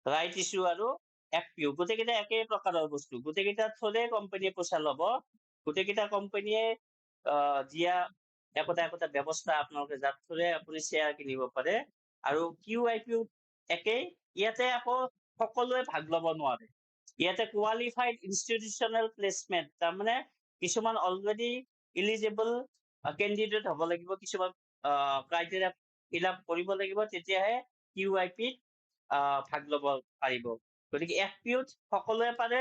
ৰাইট ইছ্যু আৰু FPO। গোটেইকেইটা একে প্ৰকাৰৰ বস্তু, গোটেইকেইটাৰ থ্ৰুৰে কোম্পানীয়ে পইচা ল'ব। গোটেইকেইটা কোম্পানীয়ে দিয়া একোটা ব্যৱস্থা আপোনালোকে যাৰ থ্ৰুৰে আপুনি শ্বেয়াৰ কিনিব পাৰে আৰু QIP একেই ইয়াতে আকৌ সকলোৱে ভাগ ল'ব নোৱাৰে ইয়াতে কোৱালিফাইড ইনষ্টিটিউচনেল প্লেচমেণ্ট তাৰমানে কিছুমান অলৰেডি ইলিজিবল কেণ্ডিডেট হ'ব লাগিব কিছুমান ক্ৰাইটেৰিয়া ফিল আপ কৰিব লাগিব তেতিয়াহে QIP ভাগ ল'ব পাৰিব গতিকে FPUত সকলোৱে পাৰে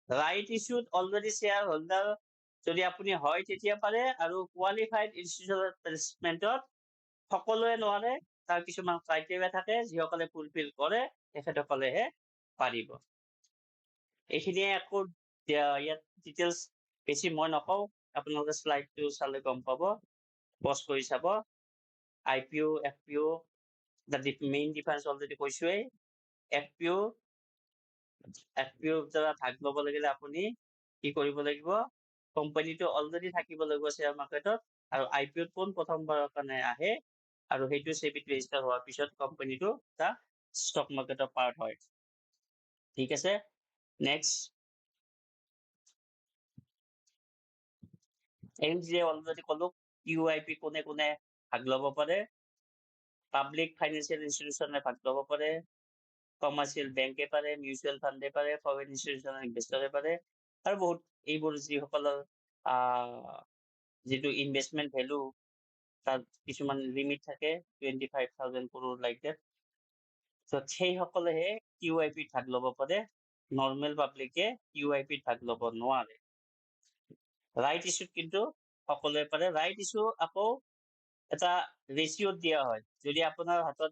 ৰাইট ইছ্যুত অলৰেডি শ্বেয়াৰ হোল্ডাৰ যদি আপুনি হয় তেতিয়া পাৰে আৰু কোৱালিফাইড ইনষ্টিটিউচনেল প্লেচমেণ্টত সকলোৱে নোৱাৰে তাৰ কিছুমান ক্ৰাইটেৰিয়া থাকে যিসকলে ফুলফিল কৰে তেখেতসকলেহে পাৰিব এইখিনিয়ে আকৌ ইয়াত ডিটেইলছ বেছি মই নকওঁ আপোনালোকে শ্লাইডটো চালে গম পাব পজ কৰি চাব IPO FPO main difference already কৈছোৱেই FPO দ্বাৰা ভাগ ল'ব লাগিলে আপুনি কি কৰিব লাগিব কোম্পানীটো অলৰেডি থাকিব লাগিব শ্বেয়াৰ মাৰ্কেটত আৰু IPOত পোন প্ৰথমবাৰৰ কাৰণে আহে আৰু সেইটো সেবিত ৰেজিষ্টাৰ হোৱাৰ পিছত কোম্পানীটো এটা ষ্টক মাৰ্কেটৰ পাৰ্ট হয় ঠিক আছে নেক্সট অলৰেডি ক'লো QIP কোনে কোনে ভাগ ল'ব পাৰে পাব্লিক ফাইনেন্সিয়েল ইনষ্টিটিউচনে ভাগ ল'ব পাৰে কমাৰ্চিয়েল বেংকে পাৰে মিউচুৱেল ফাণ্ডে পাৰে ফৰেন ইনষ্টিটিউচনেল ইনভেষ্টৰে পাৰে আৰু বহুত এইবোৰ যিসকলৰ যিটো ইনভেষ্টমেণ্ট ভেলু তাত কিছুমান লিমিট থাকে 25,000 crore লাইক ডেট সেইসকলেহে QIP ভাগ ল'ব পাৰে নৰ্মেল পাব্লিকে QIP ভাগ ল'ব নোৱাৰে ৰাইট ইছ্যুত কিন্তু সকলোৱে পাৰে ৰাইট ইছ্যু আকৌ এটা ৰেচিঅ'ত দিয়া হয় যদি আপোনাৰ হাতত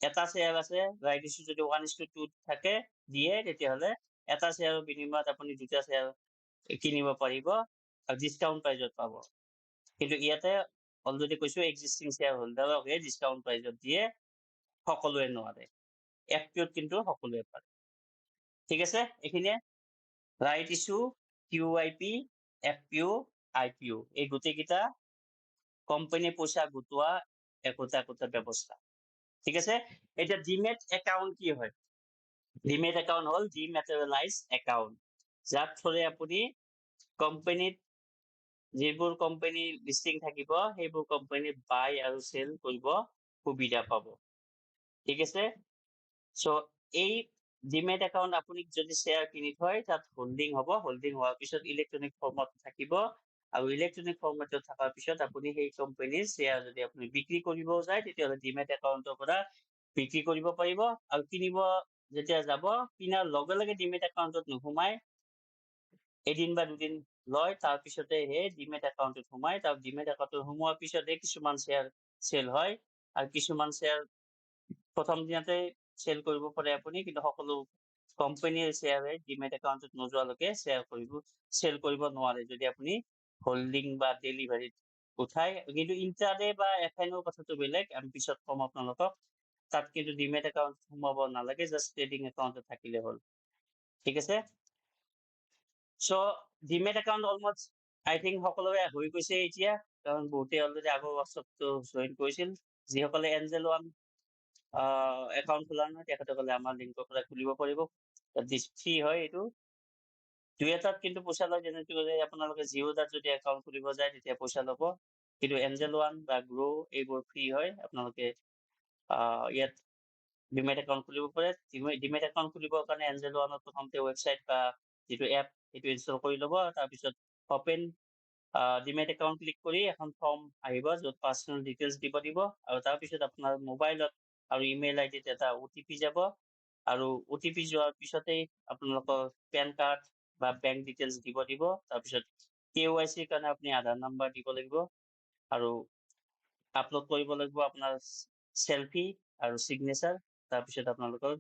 এটা শ্বেয়াৰ আছে ৰাইট ইছ্যু যদি 1:2 থাকে দিয়ে তেতিয়াহ'লে এটা শ্বেয়াৰৰ বিনিময়ত আপুনি দুটা শ্বেয়াৰ কিনিব পাৰিব আৰু ডিছকাউণ্ট প্ৰাইজত পাব কিন্তু ইয়াতে অলৰেডি কৈছো এক্সিষ্টিং শ্বেয়াৰ হোল্ডাৰকহে ডিছকাউণ্ট প্ৰাইজত দিয়ে সকলোৱে নোৱাৰে FPOত কিন্তু সকলোৱে পাৰে ঠিক আছে এইখিনিয়ে right issue QIP FPO IPO এই গোটেইকেইটা কোম্পানীয়ে পইচা গোটোৱা একোটা ব্যৱস্থা ঠিক আছে এতিয়া ডিমেট একাউণ্ট কি হয় ডিমেট একাউণ্ট হ'ল ডিমেটেৰিয়েলাইজ একাউণ্ট যাৰ থ্ৰুৰে আপুনি কোম্পানীত যিবোৰ কোম্পানী লিষ্টিং থাকিব সেইবোৰ কোম্পানী বাই আৰু সেল কৰিব সুবিধা পাব ঠিক আছে সো এই ডিমেট একাউণ্ট আপুনি যদি শ্বেয়াৰ কিনি থয় তাত হোল্ডিং হ'ব হোল্ডিং হোৱাৰ পিছত ইলেক্ট্ৰনিক ফৰ্মত থাকিব আৰু ইলেক্ট্ৰনিক ফৰ্মেটত থকাৰ পিছত আপুনি সেই কোম্পানীৰ শ্বেয়াৰ যদি আপুনি বিক্ৰী কৰিব যায় তেতিয়াহ'লে ডিমেট একাউণ্টৰ পৰা বিক্ৰী কৰিব পাৰিব আৰু কিনিব যেতিয়া যাব কিনাৰ লগে লগে ডিমেট একাউণ্টত নোসোমাই এদিন বা দুদিন লয় তাৰপিছতে সেই ডিমেট একাউণ্টত সোমাই তাৰ ডিমেট একাউণ্টত সোমোৱাৰ পিছতে কিছুমান শ্বেয়াৰ চেল হয় আৰু কিছুমান শ্বেয়াৰ প্ৰথম দিনতে চেল কৰিব পাৰে আপুনি কিন্তু সকলো কোম্পানীৰ শ্বেয়াৰে ডিমেট একাউণ্টত নোযোৱালৈকে চেল কৰিব নোৱাৰে যদি আপুনি হোল্ডিং বা ডেলিভাৰীত উঠাই কিন্তু ইণ্টাৰডে বা FNO কথাটো বেলেগ আমি পিছত কম আপোনালোকক তাত কিন্তু ডিমেট একাউণ্ট সোমাব নালাগে জাষ্ট ট্ৰেডিং একাউণ্টত থাকিলে হ'ল ঠিক আছে সো ডিমেট একাউণ্ট অলমষ্ট আই থিংক সকলোৰে হৈ গৈছে এতিয়া কাৰণ বহুতে অলৰেডি আগৰ বছৰটো জইন কৰিছিল যিসকলে এঞ্জেল ওৱান একাউণ্ট খোলা নহয় তেখেতসকলে আমাৰ লিংকৰ পৰা খুলিব পাৰিব ফ্ৰী হয় এইটো দুই এটাত কিন্তু পইচা লয় যেনেকৈ আপোনালোকে জিঅ'দাত যদি একাউণ্ট খুলিব যায় তেতিয়া পইচা ল'ব কিন্তু এঞ্জেল ওৱান বা গ্ৰ' এইবোৰ ফ্ৰী হয় আপোনালোকে ইয়াত ডিমেট একাউণ্ট খুলিব পাৰে ডিমেট একাউণ্ট খুলিবৰ কাৰণে এঞ্জেল ওৱানত প্ৰথমতে ৱেবছাইট বা যিটো এপ সেইটো ইনষ্টল কৰি ল'ব তাৰপিছত অপেন ডিমেট একাউণ্ট ক্লিক কৰি এখন ফৰ্ম আহিব য'ত পাৰ্চনেল ডিটেইলছ দিব আৰু তাৰপিছত আপোনাৰ মোবাইলত আৰু ইমেইল আইডিত এটা OTP যাব আৰু OTP যোৱাৰ পিছতেই আপোনালোকৰ পেন কাৰ্ড বা বেংক ডিটেইলছ দিব তাৰপিছত KYC ৰ কাৰণে আপুনি আধাৰ নাম্বাৰ দিব লাগিব আৰু আপলোড কৰিব লাগিব আপোনাৰ চেলফি আৰু চিগনেচাৰ তাৰপিছত আপোনালোকৰ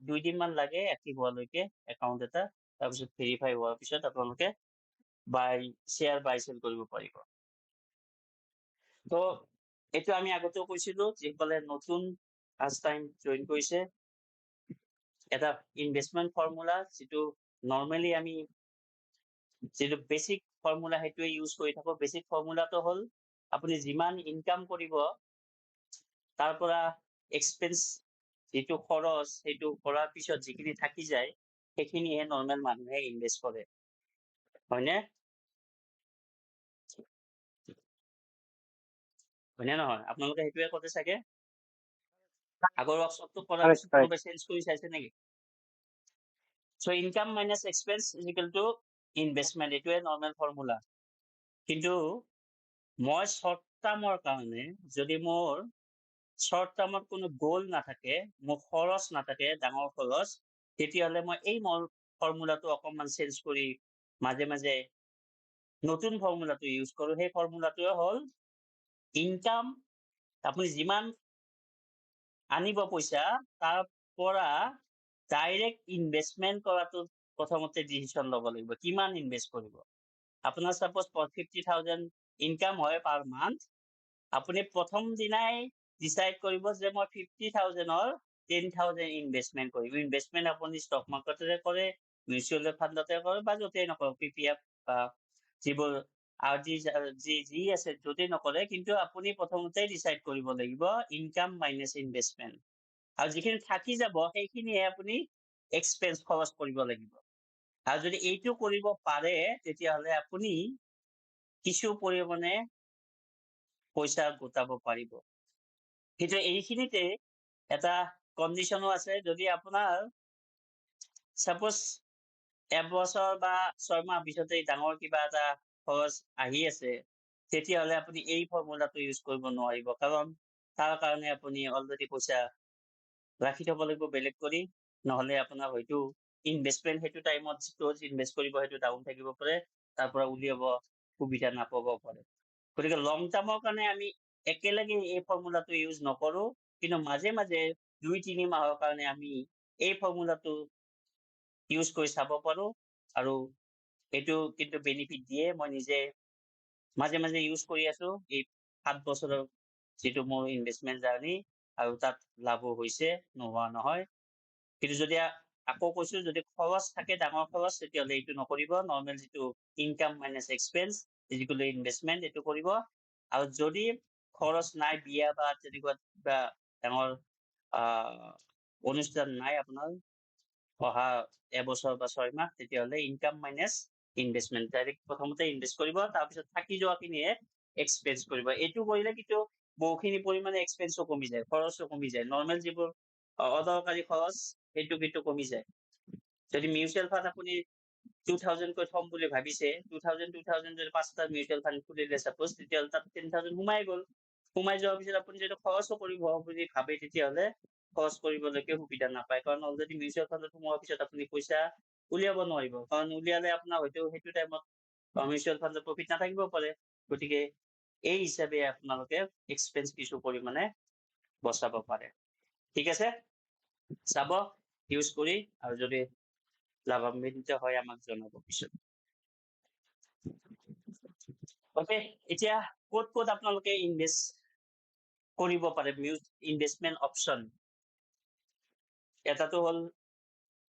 দুইদিনমান লাগে এক্টিভ হোৱালৈকে একাউণ্ট এটা তাৰপিছত ভেৰিফাই হোৱাৰ পিছত আপোনালোকে শ্বেয়াৰ বাই চেল কৰিব পাৰিব তো এইটো আমি আগতেও কৈছিলো যিসকলে নতুন ফাৰ্ষ্ট টাইম জইন কৰিছে এটা ইনভেষ্টমেণ্ট ফৰ্মুলা যিটো নৰ্মেলি আমি যিটো বেচিক ফৰ্মুলা সেইটোৱে ইউজ কৰি থাকো বেচিক ফৰ্মুলাটো হ'ল আপুনি যিমান ইনকাম কৰিব তাৰ পৰা এক্সপেন্স যিটো খৰচ সেইটো কৰাৰ পিছত যিখিনি থাকি যায় সেইখিনিহে নৰ্মেল মানুহে ইনভেষ্ট কৰে হয়নে হয়নে নহয়? আপোনালোকে সেইটোৱে কৰে চাগে? আগৰ ৱৰ্কশ্বপটো কৰাৰ কাৰেক্ট পিছত কাৰেক্ট কোনোবাই চেঞ্জ কৰি চাইছে নেকি? So' income minus expense is equal to investment, এইটোৱে নৰ্মেল ফৰ্মুলা। কিন্তু মই শ্বৰ্ট টাৰ্মৰ কাৰণে যদি মোৰ শ্বৰ্ট টাৰ্মত কোনো গ'ল নাথাকে, মোৰ খৰচ নাথাকে, ডাঙৰ খৰচ, তেতিয়াহ'লে মই এই ফৰ্মুলাটো অকণমান চেঞ্জ কৰি মাজে মাজে নতুন ফৰ্মুলাটো ইউজ কৰোঁ। সেই ফৰ্মুলাটোৱে হ'ল ইনকাম, আপুনি যিমান আনিব পইচা তাৰ পৰা ডাইৰেক্ট ইনভেষ্টমেণ্ট কৰাটো প্ৰথমতে ডিচিশ্যন ল'ব লাগিব, কিমান ইনভেষ্ট কৰিব। আপোনাৰ ছাপ'জ 50,000 ইনকাম হয় পাৰ মান্থ, আপুনি প্ৰথম দিনাই ডিচাইড কৰিব যে মই 50,000-ৰ 10,000 ইনভেষ্টমেণ্ট কৰিম। ইনভেষ্টমেণ্ট আপুনি ষ্টক মাৰ্কেটতে কৰে, মিউচুৱেল ফাণ্ডতে কৰে বা য'তেই নকৰক, PPF বা যিবোৰ RD যি আছে য'তেই নকৰে, কিন্তু আপুনি প্ৰথমতে ডিচাইড কৰিব লাগিব ইনকাম মাইনাছ ইনভেষ্টমেণ্ট। আৰু যিখিনি থাকি যাব সেইখিনিহে আপুনি এক্সপেন্স খৰচ কৰিব লাগিব। আৰু যদি এইটো কৰিব পাৰে তেতিয়াহ'লে আপুনি কিছু পৰিমাণে পইচা গোটাব পাৰিব। কিন্তু এইখিনিতে এটা কণ্ডিশ্যনো আছে, যদি আপোনাৰ ছাপ'জ এবছৰ বা 6 মাহ পিছতে ডাঙৰ কিবা এটা খৰচ আহি আছে, তেতিয়াহ'লে আপুনি এই ফৰ্মুলাটো ইউজ কৰিব নোৱাৰিব, কাৰণ তাৰ কাৰণে আপুনি অলৰেডি পইচা ৰাখি থ'ব লাগিব বেলেগ কৰি, নহ'লে আপোনাৰ হয়তো ইনভেষ্টমেণ্ট সেইটো টাইমত যিটো ইনভেষ্ট কৰিব সেইটো ডাউন থাকিব পাৰে, তাৰ পৰা উলিয়াব সুবিধা নাপাব পাৰে। গতিকে লং টাৰ্মৰ কাৰণে আমি একেলগে এই ফৰ্মুলাটো ইউজ নকৰোঁ, কিন্তু মাজে মাজে 2-3 মাহৰ কাৰণে আমি এই ফৰ্মুলাটো ইউজ কৰি চাব পাৰোঁ, আৰু এইটো কিন্তু বেনিফিট দিয়ে। মই নিজে মাজে মাজে ইউজ কৰি আছোঁ এই 7 বছৰৰ যিটো মোৰ ইনভেষ্টমেণ্ট জাৰ্নি, আৰু তাত লাভো হৈছে, নোহোৱা নহয়। কিন্তু যদি আকৌ কৈছোঁ, যদি খৰচ থাকে ডাঙৰ খৰচ, তেতিয়াহ'লে এইটো নকৰিব। নৰ্মেল যিটো ইনকাম মাইনাছ এক্সপেন্স যিকোনো ইনভেষ্টমেণ্ট এইটো কৰিব। আৰু যদি খৰচ নাই, বিয়া বা তেনেকুৱা কিবা ডাঙৰ অনুষ্ঠান নাই আপোনাৰ অহা এবছৰ বা 6 মাহ, তেতিয়াহ'লে ইনকাম মাইনাছ ইনভেষ্টমেণ্ট ডাইৰেক্ট প্ৰথমতে ইনভেষ্ট কৰিব, তাৰপিছত থাকি যোৱাখিনিয়ে এক্সপেন্স কৰিব। এইটো কৰিলে কিন্তু বহুখিনি পৰিমাণে এক্সপেন্সো কমি যায়, খৰচো কমি যায়। নৰ্মেল যিবোৰ অদৰকাৰী খৰচ সেইটো কিন্তু কমি যায়। যদি মিউচুৱেল ফাণ্ড আপুনি 2,000 কৈ থ'ম বুলি ভাবিছে, 2,000 যদি 5টা মিউচুৱেল ফাণ্ড খুলিলে ছাপ'জ, তেতিয়াহ'লে তাত 10,000 সোমাই গ'ল। সোমাই যোৱাৰ পিছত আপুনি যদি খৰচো কৰিব বুলি ভাবে, তেতিয়াহ'লে খৰচ কৰিবলৈকে সুবিধা নাপায়, কাৰণ অলৰেডি মিউচুৱেল ফাণ্ডত সোমোৱাৰ পিছত আপুনি পইচা উলিয়াব নোৱাৰিব, কাৰণ উলিয়ালে আপোনাৰ হয়তো সেইটো টাইমত মিউচুৱেল ফাণ্ডত প্ৰফিট নাথাকিব পাৰে। গতিকে এই হিচাপে আপোনালোকে এক্সপেন্স কিছু পৰিমাণে বচাব পাৰে। ঠিক আছে, চাব ইউজ কৰি, আৰু যদি লাভান্বিত হয় আমাক জনাব পিছত। অ'কে, এতিয়া ক'ত ক'ত আপোনালোকে ইনভেষ্ট কৰিব পাৰে ইনভেষ্টমেণ্ট অপশ্যন। এটাটো হ'ল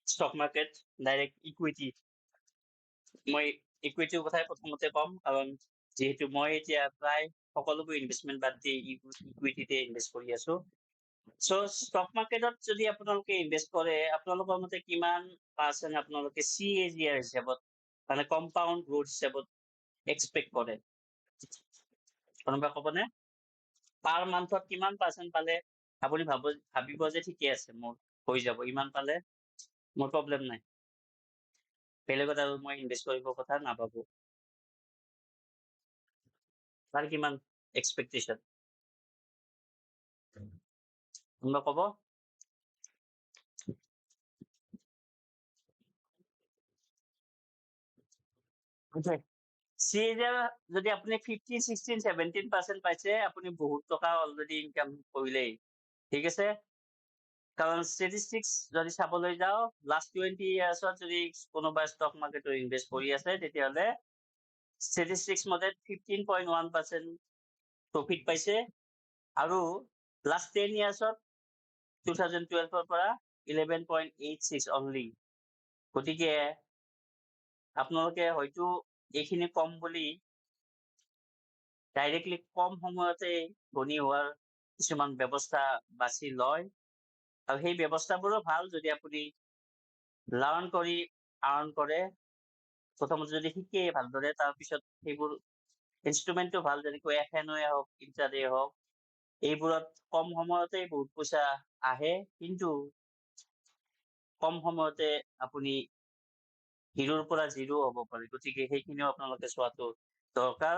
ষ্টক মাৰ্কেট, ডাইৰেক্ট ইকুইটি। মই ইকুইটিৰ কথাই প্ৰথমতে ক'ম, কাৰণ যিহেতু মই এতিয়া প্ৰায় সকলোবোৰ ইনভেষ্টমেণ্ট বাদ দি ইকুইটিতে ইনভেষ্ট কৰি আছো। চ' ষ্টক মাৰ্কেটত যদি আপোনালোকে ইনভেষ্ট কৰে, আপোনালোকৰ মতে কিমান % আপোনালোকে CAGR হিচাপত, মানে কম্পাউণ্ড গ্ৰোথ হিচাপত এক্সপেক্ট কৰে? কোনোবা ক'বনে? পাৰ মান্থত কিমান % পালে আপুনি ভাবিব যে ঠিকে আছে, মোৰ হৈ যাব, ইমান পালে মোৰ প্ৰব্লেম নাই, বেলেগত আৰু মই ইনভেষ্ট কৰিবৰ কথা নাভাবো। তাৰ কিমান এক্সপেক্টেশ্যন কোনোবা ক'ব? CAGR যদি আপুনি 15, 16, 17% পাইছে, আপুনি বহুত টকা অলৰেডি ইনকাম কৰিলেই। ঠিক আছে, কাৰণ ষ্টেটিষ্টিক্স যদি চাবলৈ যাওঁ, লাষ্ট 20 yearsত যদি কোনোবা ষ্টক মাৰ্কেটত ইনভেষ্ট কৰি আছে, তেতিয়াহ'লে ষ্টেটিষ্টিক্স মতে 15.1% প্ৰফিট পাইছে, আৰু লাষ্ট 10 yearsত 2012ৰ পৰা 11.86 অনলি। গতিকে আপোনালোকে হয়তো এইখিনি কম বুলি ডাইৰেক্টলি কম সময়তে ধনী হোৱাৰ কিছুমান ব্যৱস্থা বাছি লয়, আৰু সেই ব্যৱস্থাবোৰো ভাল যদি আপুনি লাৰ্ণ কৰি আৰ্ণ কৰে। প্ৰথমতে যদি শিকে ভালদৰে, তাৰপিছত সেইবোৰ ইনষ্ট্ৰুমেণ্টটো ভাল, যেনেকৈ FNOয়ে হওক, ইণ্টাৰডে হওক, এইবোৰত কম সময়তে বহুত পইচা আহে, কিন্তু কম সময়তে আপুনি হিৰোৰ পৰা জিৰো হ'ব পাৰে। গতিকে সেইখিনিও আপোনালোকে চোৱাটো দৰকাৰ।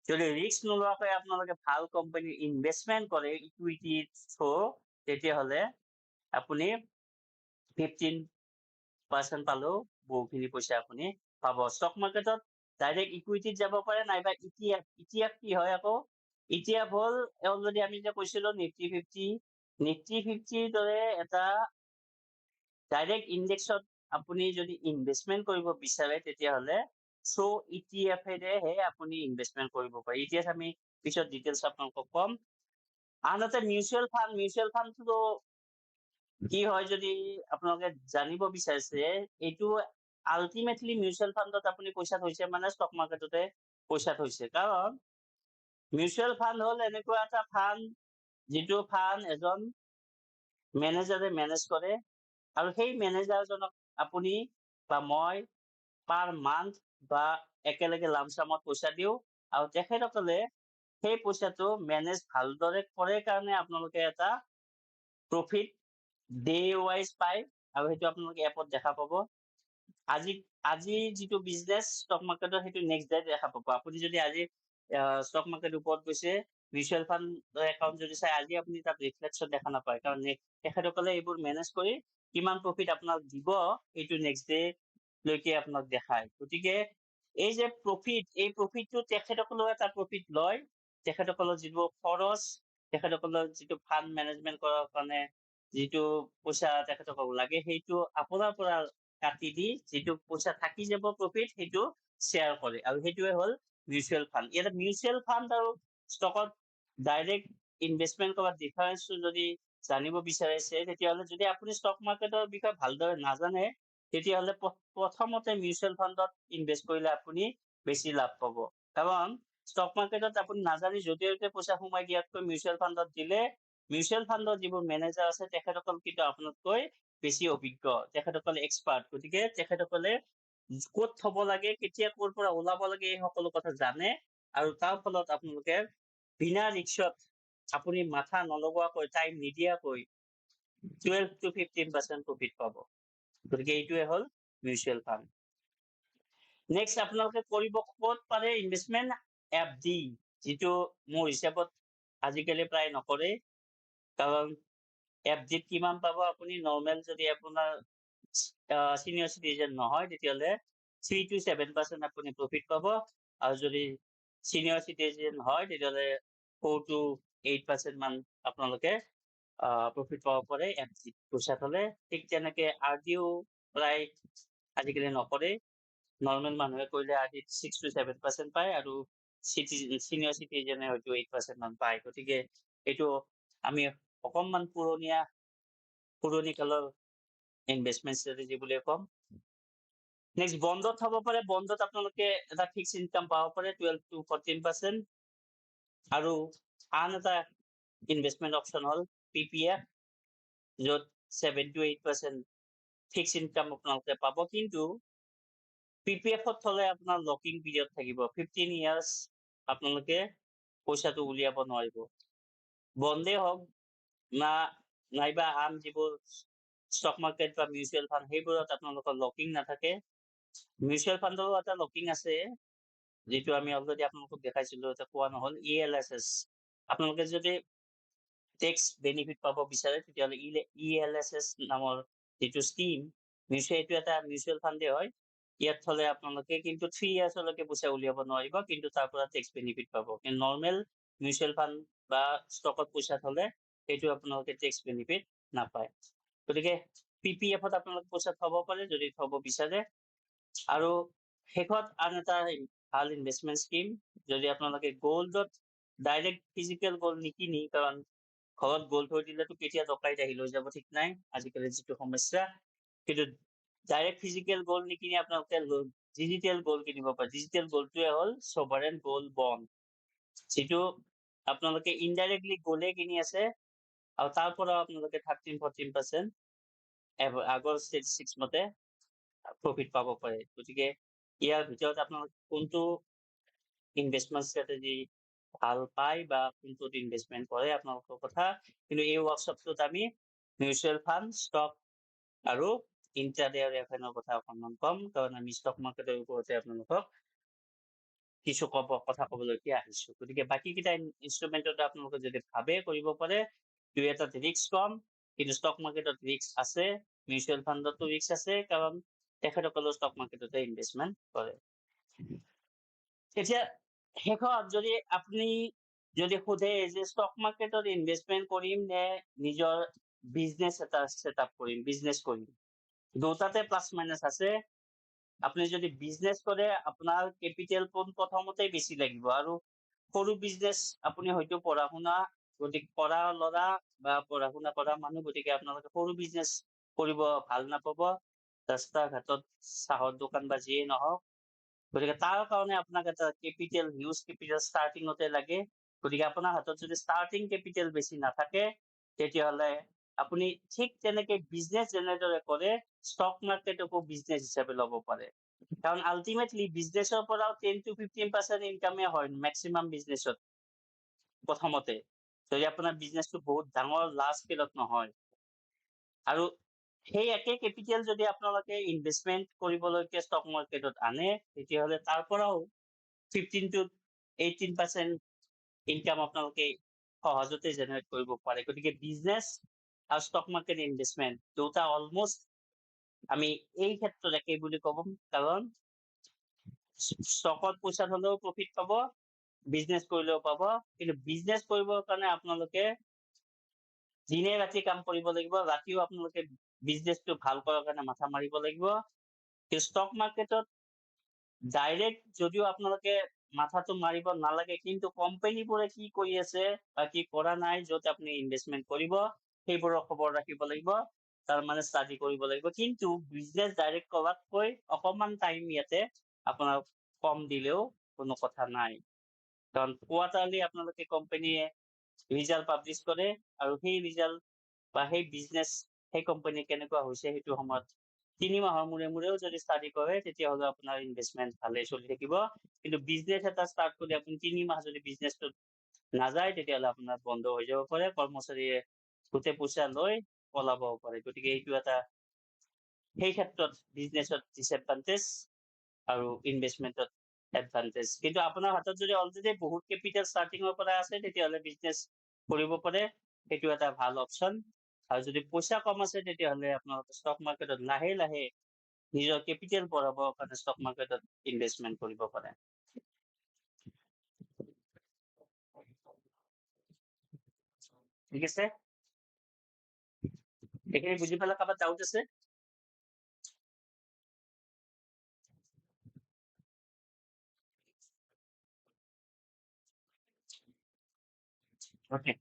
যদি ৰিস্ক নোলোৱাকৈ আপোনালোকে ভাল কোম্পানীৰ ইনভেষ্টমেণ্ট কৰে ইকুইটিৰ থ্ৰু, তেতিয়াহ'লে আপুনি 15% পালেও বহুখিনি পইচা আপুনি পাব। ষ্টক মাৰ্কেটত ডাইৰেক্ট ইকুইটিত যাব পাৰে, নাইবা ETF। ETF কি হয় আকৌ? ETF হ'ল অলৰেডি আমি যে কৈছিলো নিফটি 50, নিফটি 50ৰ দৰে এটা ডাইৰেক্ট ইণ্ডেক্সত আপুনি যদি ইনভেষ্টমেণ্ট কৰিব বিচাৰে, তেতিয়াহ'লে থ্ৰু ETF-এৰেহে আপুনি ইনভেষ্টমেণ্ট কৰিব পাৰে। ETF আমি পিছত ডিটেইলছ আপোনালোকক ক'ম। আনহাতে মিউচুৱেল ফাণ্ডটো কি হয় যদি আপোনালোকে জানিব বিচাৰিছে, এইটো আল্টিমেটলি মিউচুৱেল ফাণ্ডত আপুনি পইচা থৈছে মানে ষ্টক মাৰ্কেটতে পইচা থৈছে। কাৰণ মিউচুৱেল ফাণ্ড হ'ল এনেকুৱা এটা ফাণ্ড, যিটো ফাণ্ড এজন মেনেজাৰে মেনেজ কৰে, আৰু সেই মেনেজাৰজনক আপুনি বা মই পাৰ মান্থ বা একেলগে লামচামত পইচা দিওঁ, আৰু তেখেতসকলে সেই পইচাটো মেনেজ ভালদৰে কৰে কাৰণে আপোনালোকে এটা প্ৰফিট ডে ৱাইজ পায়, আৰু সেইটো আপোনালোকে এপত দেখা পাব। আজি যিটো বিজনেছ ষ্টক মাৰ্কেটৰ, সেইটো নেক্সট ডে দেখা পাব। আপুনি যদি আজি ষ্টক মাৰ্কেট ওপৰত গৈছে, মিউচুৱেল ফাণ্ডৰ একাউণ্ট যদি চাই, আজি আপুনি তাত ৰিফ্লেকশ্যন দেখা নাপায়, কাৰণ তেখেতসকলে এইবোৰ মেনেজ কৰি কিমান প্ৰফিট আপোনাক দিব, এইটো নেক্সট ডে লৈকে আপোনাক দেখায়। গতিকে এই যে প্ৰফিট, এই প্ৰফিটটো তেখেতসকলেও এটা প্ৰফিট লয়। তেখেতসকলৰ যিবোৰ খৰচ, তেখেতসকলৰ যিটো ফাণ্ড মেনেজমেণ্ট কৰাৰ কাৰণে যিটো পইচা তেখেতসকলক লাগে, সেইটো আপোনাৰ পৰা কাটি দি যিটো পইচা থাকি যাব প্ৰফিট, সেইটো শ্বেয়াৰ কৰে, আৰু সেইটোৱে হ'ল মিউচুৱেল ফাণ্ড। ইয়াতে মিউচুৱেল ফাণ্ড আৰু ষ্টকত ডাইৰেক্ট ইনভেষ্টমেণ্ট কৰাৰ ডিফাৰেন্সটো যদি জানিব বিচাৰিছে, তেতিয়াহ'লে যদি আপুনি ষ্টক মাৰ্কেটৰ বিষয়ে ভালদৰে নাজানে, তেতিয়াহ'লে প্ৰথমতে মিউচুৱেল ফাণ্ডত ইনভেষ্ট কৰিলে আপুনি বেছি লাভ পাব। কাৰণ ষ্টক মাৰ্কেটত আপুনি নাজানি য'তে ত'তে পইচা সোমাই দিয়াতকৈ মিউচুৱেল ফাণ্ডত দিলে, মিউচুৱেল ফাণ্ডৰ যিবোৰ মেনেজাৰ আছে, তেখেতসকল কিন্তু আপোনাতকৈ বেছি অভিজ্ঞ, তেখেতসকল এক্সপাৰ্ট। গতিকে তেখেতসকলে ক'ত থব লাগে, কেতিয়া ক'ৰ পৰা ওলাব লাগে, এই সকলো কথা জানে, আৰু তাৰ ফলত আপোনালোকে বিনা ৰিস্কত আপুনি মাথা নলগোৱাকৈ, টাইম নিদিয়াকৈ 12 to 15% প্ৰফিট পাব। গতিকে এইটোৱে হ'ল মিউচুৱেল ফাণ্ড। নেক্সট আপোনালোকে কৰিব ক'ত পাৰে ইনভেষ্টমেণ্ট? FD, যিটো মোৰ হিচাপত আজিকালি প্ৰায় নকৰে, কাৰণ FDত কিমান পাব আপুনি? নৰ্মেল যদি আপোনাৰ চিনিয়ৰ চিটিজেন নহয়, তেতিয়াহ'লে 3 to 7% আপুনি প্ৰফিট পাব, আৰু যদি চিনিয়ৰ চিটিজেন হয়, তেতিয়াহ'লে 4 to 8% মান আপোনালোকে প্ৰফিট পাব পাৰে FDত পইচা থলে। ঠিক তেনেকে RDও প্ৰায় আজিকালি নকৰে, নৰ্মেল মানুহে কৰিলে RDত 6 to 7% পায়, আৰু চিনিয়ৰ চিটিজেনে হয়তো 8% মান পায়। গতিকে এইটো আমি অকণমান পুৰণি কালৰ ইনভেষ্টমেণ্ট ষ্ট্ৰেটেজি বুলিয়ে ক'ম। নেক্সট বণ্ডত হ'ব পাৰে। বণ্ডত আপোনালোকে এটা ফিক্স ইনকাম পাব পাৰে 12 to 14%, আৰু আন এটা ইনভেষ্টমেণ্ট অপশ্যন হ'ল PPF, য'ত 7 to 8% ফিক্স ইনকাম আপোনালোকে পাব। কিন্তু PPF-ত থলে আপোনাৰ লকিং পিৰিয়ড থাকিব, 15 years আপোনালোকে পইচাটো উলিয়াব নোৱাৰিব। বণ্ডে হওক নাইবা আন যিবোৰ ষ্টক মাৰ্কেট বা মিউচুৱেল ফাণ্ড, সেইবোৰত আপোনালোকৰ লকিং নাথাকে। মিউচুৱেল ফাণ্ডৰো এটা লকিং আছে, যিটো আমি অলৰেডি আপোনালোকক দেখাইছিলো, এটা কোৱা নহ'ল, ELSS। আপোনালোকে যদি টেক্স বেনিফিট পাব বিচাৰে, তেতিয়াহ'লে ELSS নামৰ যিটো স্কিম, এইটো এটা মিউচুৱেল ফাণ্ডে হয়। ইয়াত থলে আপোনালোকে কিন্তু 3 years লৈকে পইচা উলিয়াব নোৱাৰিব, কিন্তু তাৰ পৰা টেক্স বেনিফিট পাব। কিন্তু নৰ্মেল মিউচুৱেল ফাণ্ড বা ষ্টকত পইচা থলে সেইটো আপোনালোকে টেক্স বেনিফিট নাপায়। গতিকে PPF-ত আপোনালোকে পইচা থব পাৰে যদি থব বিচাৰে। আৰু শেষত আন এটা ভাল ইনভেষ্টমেণ্ট স্কিম, যদি আপোনালোকে গ'ল্ডত ডাইৰেক্ট ফিজিকেল গ'ল্ড নিকিনি, কাৰণ ঘৰত গ'ল্ড থৈ দিলেতো কেতিয়া ডকাইত আহি লৈ যাব ঠিক নাই, আজিকালি যিটো সমস্যা, কিন্তু ডাইৰেক্ট ফিজিকেল গ'ল্ড নিকিনি আপোনালোকে ডিজিটেল গ'ল্ড কিনিব পাৰে। ডিজিটেল গ'ল্ডটোৱে হ'ল ছভাৰেন গ'ল্ড বণ্ড, যিটো আপোনালোকে ইনডাইৰেক্টলি গ'ল্ডে কিনি আছে, আৰু তাৰ পৰা আপোনালোকে 13-14% আগৰ ষ্টেটিষ্টিক্স মতে প্ৰফিট পাব পাৰে। গতিকে ইয়াৰ ভিতৰত আপোনালোকে কোনটো ইনভেষ্টমেণ্ট ষ্ট্ৰেটেজি ভাল পায় বা কোনটোত ইনভেষ্টমেণ্ট কৰে আপোনালোকৰ কথা। কিন্তু এই ৱৰ্কশ্বপটোত আমি মিউচুৱেল ফাণ্ড, ষ্টক আৰু ইণ্ট্ৰাডে আৰু এফএনৰ কথা অকণমান কম, কাৰণ আমি ষ্টক মাৰ্কেটৰ ওপৰতে আপোনালোকক কিছু কথা ক'বলৈকে আহিছো। গতিকে বাকীকেইটা ইনষ্ট্ৰুমেণ্টত আপোনালোকে যদি ভাবে কৰিব পাৰে, দুই এটাত ৰিস্ক কম, কিন্তু ষ্টক মাৰ্কেটত ৰিস্ক আছে, মিউচুৱেল ফাণ্ডতো ৰিস্ক আছে, কাৰণ তেখেতসকলেও ষ্টক মাৰ্কেটতে ইনভেষ্টমেণ্ট কৰে। এতিয়া শেষত যদি আপুনি যদি সোধে যে ষ্টক মাৰ্কেটত ইনভেষ্টমেণ্ট কৰিম নে নিজৰ বিজনেছ এটা ছেটআপ কৰিম, বিজনেছ কৰিম, দুটাতে প্লাছ মাইনাছ আছে। আপুনি যদি বিজনেছ কৰে আপোনাৰ কেপিটেল প্ৰথমতে বেছি লাগিব, আৰু সৰু বিজনেছ আপুনি হয়তো পঢ়া শুনা গতিকে পঢ়া ল'ৰা বা পঢ়া শুনা কৰা মানুহ, গতিকে আপোনালোকে সৰু বিজনেছ কৰিব ভাল নাপাব, ৰাস্তা ঘাটত চাহৰ দোকান বা যিয়ে নহওক। গতিকে তাৰ কাৰণে আপোনাক এটা কেপিটেল, হিউজ কেপিটেল ষ্টাৰ্টিঙতে লাগে। গতিকে আপোনাৰ হাতত যদি ষ্টাৰ্টিং কেপিটেল বেছি নাথাকে, তেতিয়াহ'লে আপুনি ঠিক তেনেকে বিজনেছ যেনেদৰে কৰে ষ্টক মাৰ্কেটকো বিজনেছ হিচাপে ল'ব পাৰে। কাৰণ আল্টিমেটলি বিজনেছৰ পৰাও 10 to 15% ইনকামে হয় মেক্সিমাম বিজনেছত প্ৰথমতে, যদি আপোনাৰ বিজনেছটো বহুত ডাঙৰ লাৰ্জ স্কেলত নহয়। আৰু সেই একে কেপিটেল যদি আপোনালোকে ইনভেষ্টমেণ্ট কৰিবলৈকে ষ্টক মাৰ্কেটত আনে, তেতিয়াহ'লে তাৰ পৰাও 15 to 18% ইনকাম আপোনালোকে সহজতে জেনেৰেট কৰিব পাৰে। গতিকে বিজনেছ আৰু ষ্টক মাৰ্কেট ইনভেষ্টমেণ্ট দুটা অলমষ্ট আমি এই ক্ষেত্ৰত একে বুলি ক'ব, কাৰণ ষ্টকত পইচা থলেও প্ৰফিট পাব, বিজনেছ কৰিলেও পাব। কিন্তু বিজনেছ কৰিবৰ কাৰণে আপোনালোকে দিনে ৰাতি কাম কৰিব লাগিব, ৰাতিও আপোনালোকে বিজনেছটো ভাল কৰাৰ কাৰণে মাথা মাৰিব লাগিব। কিন্তু ষ্টক মাৰ্কেটত ডাইৰেক্ট যদিও আপোনালোকে মাথাটো মাৰিব নালাগে, কিন্তু কোম্পানীবোৰে কি কৰি আছে বা কি কৰা নাই য'ত আপুনি ইনভেষ্টমেণ্ট কৰিব, সেইবোৰৰ খবৰ ৰাখিব লাগিব, তাৰ মানে ষ্টাডি কৰিব লাগিব। কিন্তু বিজনেছ ডাইৰেক্ট কৰাতকৈ অকণমান টাইম ইয়াতে আপোনাৰ কম দিলেও কোনো কথা নাই, কাৰণ কোৱাৰ্টাৰলি আপোনালোকে কোম্পানীয়ে ৰিজাল্ট পাব্লিছ কৰে, আৰু সেই ৰিজাল্ট বা সেই বিজনেছ সেই কোম্পানী কেনেকুৱা হৈছে সেইটো সময়ত 3 মাহৰ মূৰে মূৰেও যদি ষ্টাডি কৰে, তেতিয়াহ'লে আপোনাৰ ইনভেষ্টমেণ্ট ভালে চলি থাকিব। কিন্তু বিজনেছ এটা ষ্টাৰ্ট কৰি আপুনি 3 মাহ যদি বিজনেছটোত নাযায়, তেতিয়াহ'লে আপোনাৰ বন্ধ হৈ যাব পাৰে, কৰ্মচাৰীয়ে গোটেই পইচা লৈ পলাবও পাৰে। গতিকে এইটো এটা সেই ক্ষেত্ৰত বিজনেছত ডিছএডভান্টেজ আৰু ইনভেষ্টমেণ্টত এডভান্টেজ। কিন্তু আপোনাৰ হাতত যদি অলৰেডি বহুত কেপিটেল ষ্টাৰ্টিঙৰ পৰা আছে, তেতিয়াহ'লে বিজনেছ কৰিব পাৰে, সেইটো এটা ভাল অপশ্যন। আৰু যদি পইচা কম আছে, তেতিয়াহ'লে আপোনালোকে ষ্টক মাৰ্কেটত লাহে লাহে নিজৰ কেপিটেল বঢ়াবৰ কাৰণে ষ্টক মাৰ্কেটত ইনভেষ্টমেণ্ট কৰিব পাৰে। ঠিক আছে, এইখিনি বুজি পালে কাৰোবাৰ ডাউট আছে? Okay.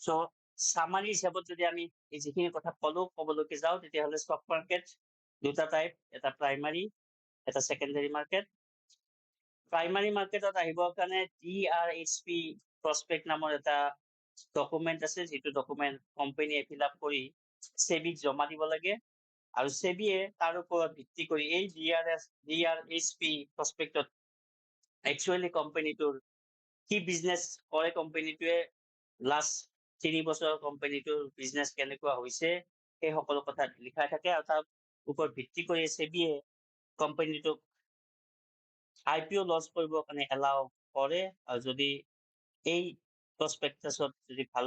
So সামারি হিসাবত যদি আমি এই যিখিনি কথা ক'বলৈকে যাওঁ, তেতিয়াহ'লে ষ্টক মাৰ্কেট দুটা টাইপ, এটা প্ৰাইমাৰী, এটা ছেকেণ্ডাৰী মাৰ্কেট। প্ৰাইমাৰী মাৰ্কেটত আহিবৰ কাৰণে DRHP প্ৰস্পেক্ট নামৰ এটা ডকুমেণ্ট আছে, যিটো ডকুমেণ্ট কোম্পানীয়ে ফিল আপ কৰি সেবিক জমা দিব লাগে, আৰু সেবিয়ে তাৰ ওপৰত ভিত্তি কৰি এই DRHP প্ৰস্পেক্টত একচুৱেলি কোম্পানীটোৰ কি বিজনেছ কৰে, কোম্পানীটোৱে লাষ্ট 3 বছৰ কোম্পানীটোৰ বিজনেছ কেনেকুৱা হৈছে, সেই সকলো কথা লিখা থাকে, আৰু তাৰ ওপৰত ভিত্তি কৰি সেবিয়ে কোম্পানীটোক IPO লঞ্চ কৰিবৰ কাৰণে এলাও কৰে। আৰু যদি এই প্ৰস্পেক্টাছত যদি ভাল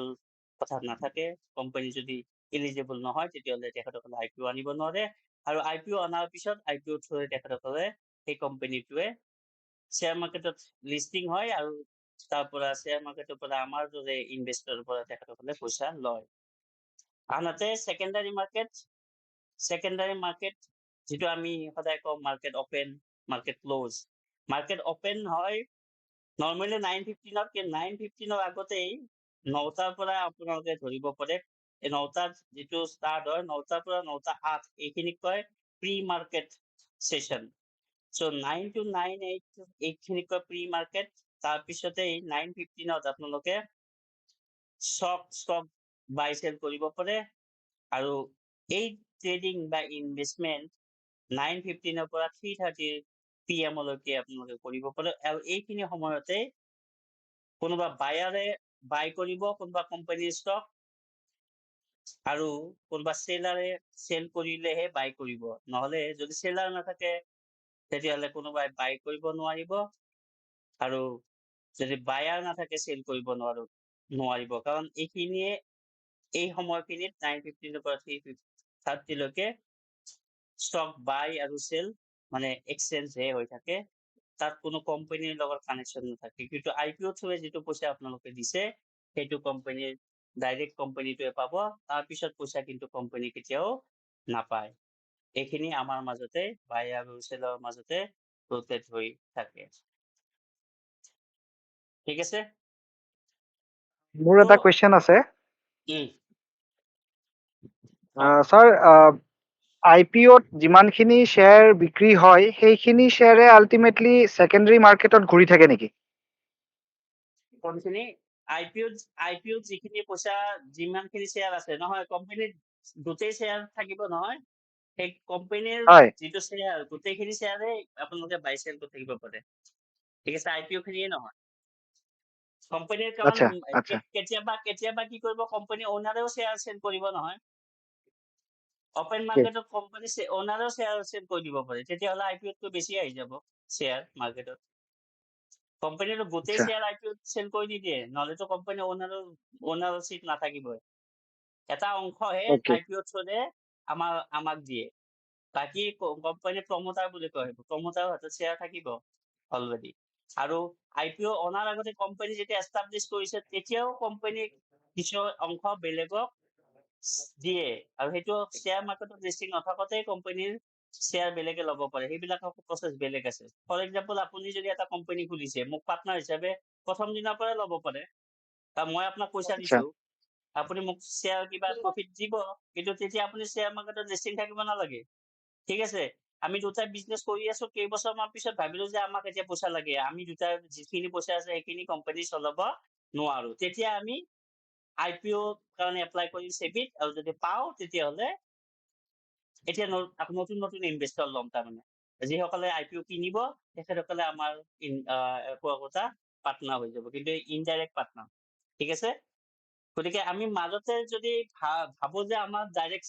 কথা নাথাকে, কোম্পানী যদি এলিজিবল নহয়, তেতিয়াহ'লে তেখেতসকলে IPO আনিব নোৱাৰে। আৰু IPO অনাৰ পিছত IPO থ্ৰুৰে তেখেতসকলে সেই কোম্পানীটোৱে শ্বেয়াৰ মাৰ্কেটত লিষ্টিং হয়, আৰু তাৰ পৰা শ্বেয়াৰ মাৰ্কেটৰ পৰা আমাৰ দৰে ইনভেষ্টৰৰ পৰা তেখেতসকলে পইচা লয়। আনহাতে ছেকেণ্ডাৰী মাৰ্কেট যিটো আমি সদায় কওঁ market open, market close. Market open হয় নৰ্মেলি 9:15, কিন্তু 9:15 আগতেই 9টাৰ পৰা আপোনালোকে ধৰিব পাৰে, এই 9টাত যিটো ষ্টাৰ্ট হয়, 9টাৰ পৰা 9:08 এইখিনিক কয় pre market session. So 9 to 9:08 এইখিনিক কয় প্ৰি মাৰ্কেট। তাৰপিছতে 9:15 আপোনালোকে ষ্টক বাই চেল কৰিব পাৰে, আৰু এই ট্ৰেডিং বা ইনভেষ্টমেণ্ট 9:15 পৰা 3:30 PM লৈকে আপোনালোকে কৰিব পাৰে আৰু এইখিনি সময়তে কোনোবা বায়াৰে বাই কৰিব কোনোবা কোম্পানীৰ ষ্টক আৰু কোনোবা সেলাৰে সেল কৰিলেহে বাই কৰিব, নহলে যদি সেলাৰ নাথাকে তেতিয়াহ'লে কোনোবাই বাই কৰিব নোৱাৰিব আৰু যদি বায়াৰ নাথাকে সেল কৰিব নোৱাৰিব, কাৰণ এইখিনিয়ে এই সময়খিনিত 9:15 পৰা 3:30 লৈকে ষ্টক বাই আৰু সেল মানে এক্সচেঞ্জ হে হৈ থাকে, তাত কোনো কোম্পানীৰ লগত কানেকশ্যন নাথাকে। কিন্তু IPO থ্ৰুৱে যিটো পইচা আপোনালোকে দিছে সেইটো কোম্পানীৰ ডাইৰেক্ট কোম্পানীটোৱে পাব, তাৰপিছত পইচা কিন্তু কোম্পানী কেতিয়াও নাপায়। এইখিনি আমাৰ মাজতে বাই আৰু সেলৰ মাজতে ৰোটেট হৈ থাকে। ঠিক আছে? মোৰ এটা কুৱেশ্যন আছে উম, ছাৰ, IPOত যিমানখিনি শ্বেয়াৰ বিক্ৰী হয় সেইখিনি শ্বেয়াৰে আল্টিমেটলি ছেকেণ্ডাৰী মাৰ্কেটত ঘূৰি থাকে নেকি? কোনখিনি IPOত যিখিনি পইচা যিমানখিনি শ্বেয়াৰ আছে নহয়, কোম্পানীত গোটেই শ্বেয়াৰ থাকিব নহয়, সেই কোম্পানীৰ হয়। যিটো শ্বেয়াৰ গোটেইখিনি শ্বেয়াৰে আপোনালোকে বাই চেল কৰি থাকিব পাৰে। ঠিক আছে, IPO খিনিয়ে নহয়। কোম্পানীৰ কাৰণ আচ্ছা আচ্ছা কেতিয়াবা কি কৰিব, কোম্পানী অ'নাৰেও শ্বেয়াৰ চেল কৰিব নহয়। অপেন ঠিক। মাৰ্কেটত কোম্পানী অ'নাৰেও শ্বেয়াৰ চেল কৰি দিব পাৰে, তেতিয়াহ'লে IPOতকৈ বেছি আহি যাব শ্বেয়াৰ মাৰ্কেটত। কোম্পানীৰ গোটেই আচ্ছা শ্বেয়াৰ IPOত চেল কৰি নিদিয়ে, নহ'লেতো কোম্পানী অ'নাৰৰ চিট নাথাকিবই। এটা অংশহে অ'কে IPOত থলে আমাক দিয়ে, বাকী কোম্পানীৰ প্ৰমোটাৰ বুলি কয়, প্ৰমোটাৰৰ হাতত শ্বেয়াৰ থাকিব অলৰেডি। আৰু IPO অনাৰ আগতে কোম্পানী যেতিয়া এষ্টাব্লিছ কৰিছে তেতিয়াও কোম্পানীক কিছু অংশ বেলেগক দিয়ে, আৰু সেইটো শ্বেয়াৰ মাৰ্কেটত লিষ্টিং নথকাতেই কোম্পানীৰ শ্বেয়াৰ বেলেগে ল'ব পাৰে, সেইবিলাকৰ প্ৰচেছ বেলেগ আছে। ফৰ এক্সাম্পল, আপুনি যদি এটা কোম্পানী খুলিছে, মোক পাৰ্টনাৰ হিচাপে প্ৰথম দিনৰ পৰাই ল'ব পাৰে, বা মই আপোনাক পইচা আচ্ছা দিছো, আপুনি মোক শ্বেয়াৰ কিবা প্ৰফিট দিব, কিন্তু তেতিয়া আপুনি শ্বেয়াৰ মাৰ্কেটত লিষ্টিং থাকিব নালাগে। ঠিক আছে, আমি দুটাই বিজনেছ কৰি আছো, কেইবছৰমান পিছত ভাবিলো যে আমাক এতিয়া পইচা লাগে, আমি দুটাৰ যিখিনি পইচা আছে সেইখিনি কোম্পানী চলাব নোৱাৰো, তেতিয়া আমি IPO কাৰণে এপ্লাই কৰিম সেবিত, আৰু যদি পাওঁ তেতিয়াহ'লে এতিয়া নতুন নতুন ইনভেষ্টৰ ল'ম, তাৰমানে যিসকলে IPO কিনিব তেখেতসকলে আমাৰ একোটা পাৰ্টনাৰ হৈ যাব, কিন্তু ইনডাইৰেক্ট পাৰ্টনাৰ। ঠিক আছে, গতিকে আমি মাজতে যদি ভাবো যে আমাৰ ডাইৰেক্ট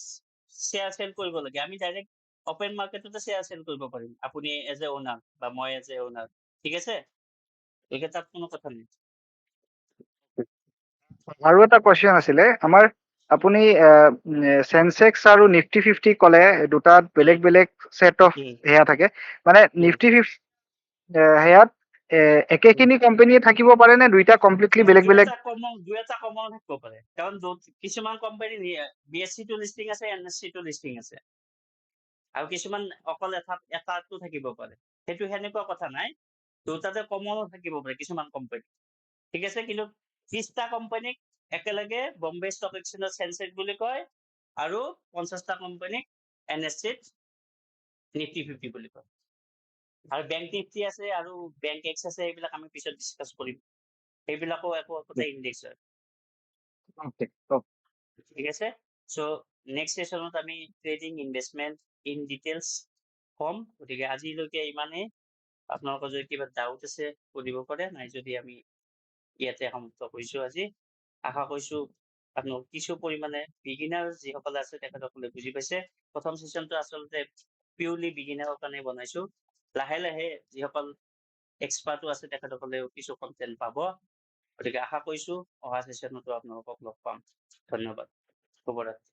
শ্বেয়াৰ চেল কৰিব লাগে, আমি ডাইৰেক্ট অপেন মাৰ্কেটতে শ্বেয়াৰ চেল কৰিব পাৰিম, আপুনি এজ এ অ'নাৰ বা মই এজ এ অ'নাৰ। ঠিক আছে, গতিকে তাত কোনো কথা নাই। আৰু এটা কুৱেশ্যন আছিলে আমাৰ, আপুনি চেনচেক্স আৰু নিফটি 50 ক'লে দুটাত বেলেগ বেলেগ ছেট অফ উম, সেয়া থাকে, মানে উম, নিফটি 50 সেয়াত একেখিনি কোম্পানীয়ে থাকিব পাৰে নে দুইটা কমপ্লিটলি বেলেগ বেলেগ? দুই এটা কমন থাকিব পাৰে, কাৰণ কিছুমান কোম্পানী BSE টো লিষ্টিং আছে, NSE টো লিষ্টিং আছে, আৰু কিছুমান অকল এটাটো থাকিব পাৰে, সেইটো সেনেকুৱা কথা নাই, দুটাতে কমনো থাকিব পাৰে কিছুমান কোম্পানী। ঠিক আছে, কিন্তু 30টা কোম্পানীক একেলগে বম্বে ষ্টক এক্সচেঞ্জত চেনচেক্স বুলি কয়, আৰু 50টা কোম্পানীক NSE নিফটি 50 বুলি কয়। আৰু বেংক নিফটি আছে আৰু বেংক এক্স আছে, এইবিলাক আমি পিছত ডিছকাছ কৰিম, সেইবিলাকো একোটা ইণ্ডেক্স হয়। Okay, ঠিক আছে, চ' নেক্সট ছেশ্যনত আমি ট্ৰেডিং ইনভেষ্টমেণ্ট ইন ডিটেইলছ ক'ম, গতিকে আজিলৈকে ইমানেই। আপোনালোকৰ যদি কিবা ডাউট আছে সুধিব পাৰে, নাই যদি আমি ইয়াতে সমাপ্ত কৰিছো আজি। আশা কৰিছো আপোনালোক কিছু পৰিমাণে বিগিনাৰ যিসকলে আছে তেখেতসকলে বুজি পাইছে। প্ৰথম ছেশ্যনটো আচলতে পিউৰলি বিগিনাৰৰ কাৰণে বনাইছো, লাহে লাহে যিসকল এক্সপাৰ্টো আছে তেখেতসকলেও কিছু কণ্টেণ্ট পাব, গতিকে আশা কৰিছো অহা ছেশ্যনতো আপোনালোকক লগ পাম। ধন্যবাদ, শুভৰাত্ৰি।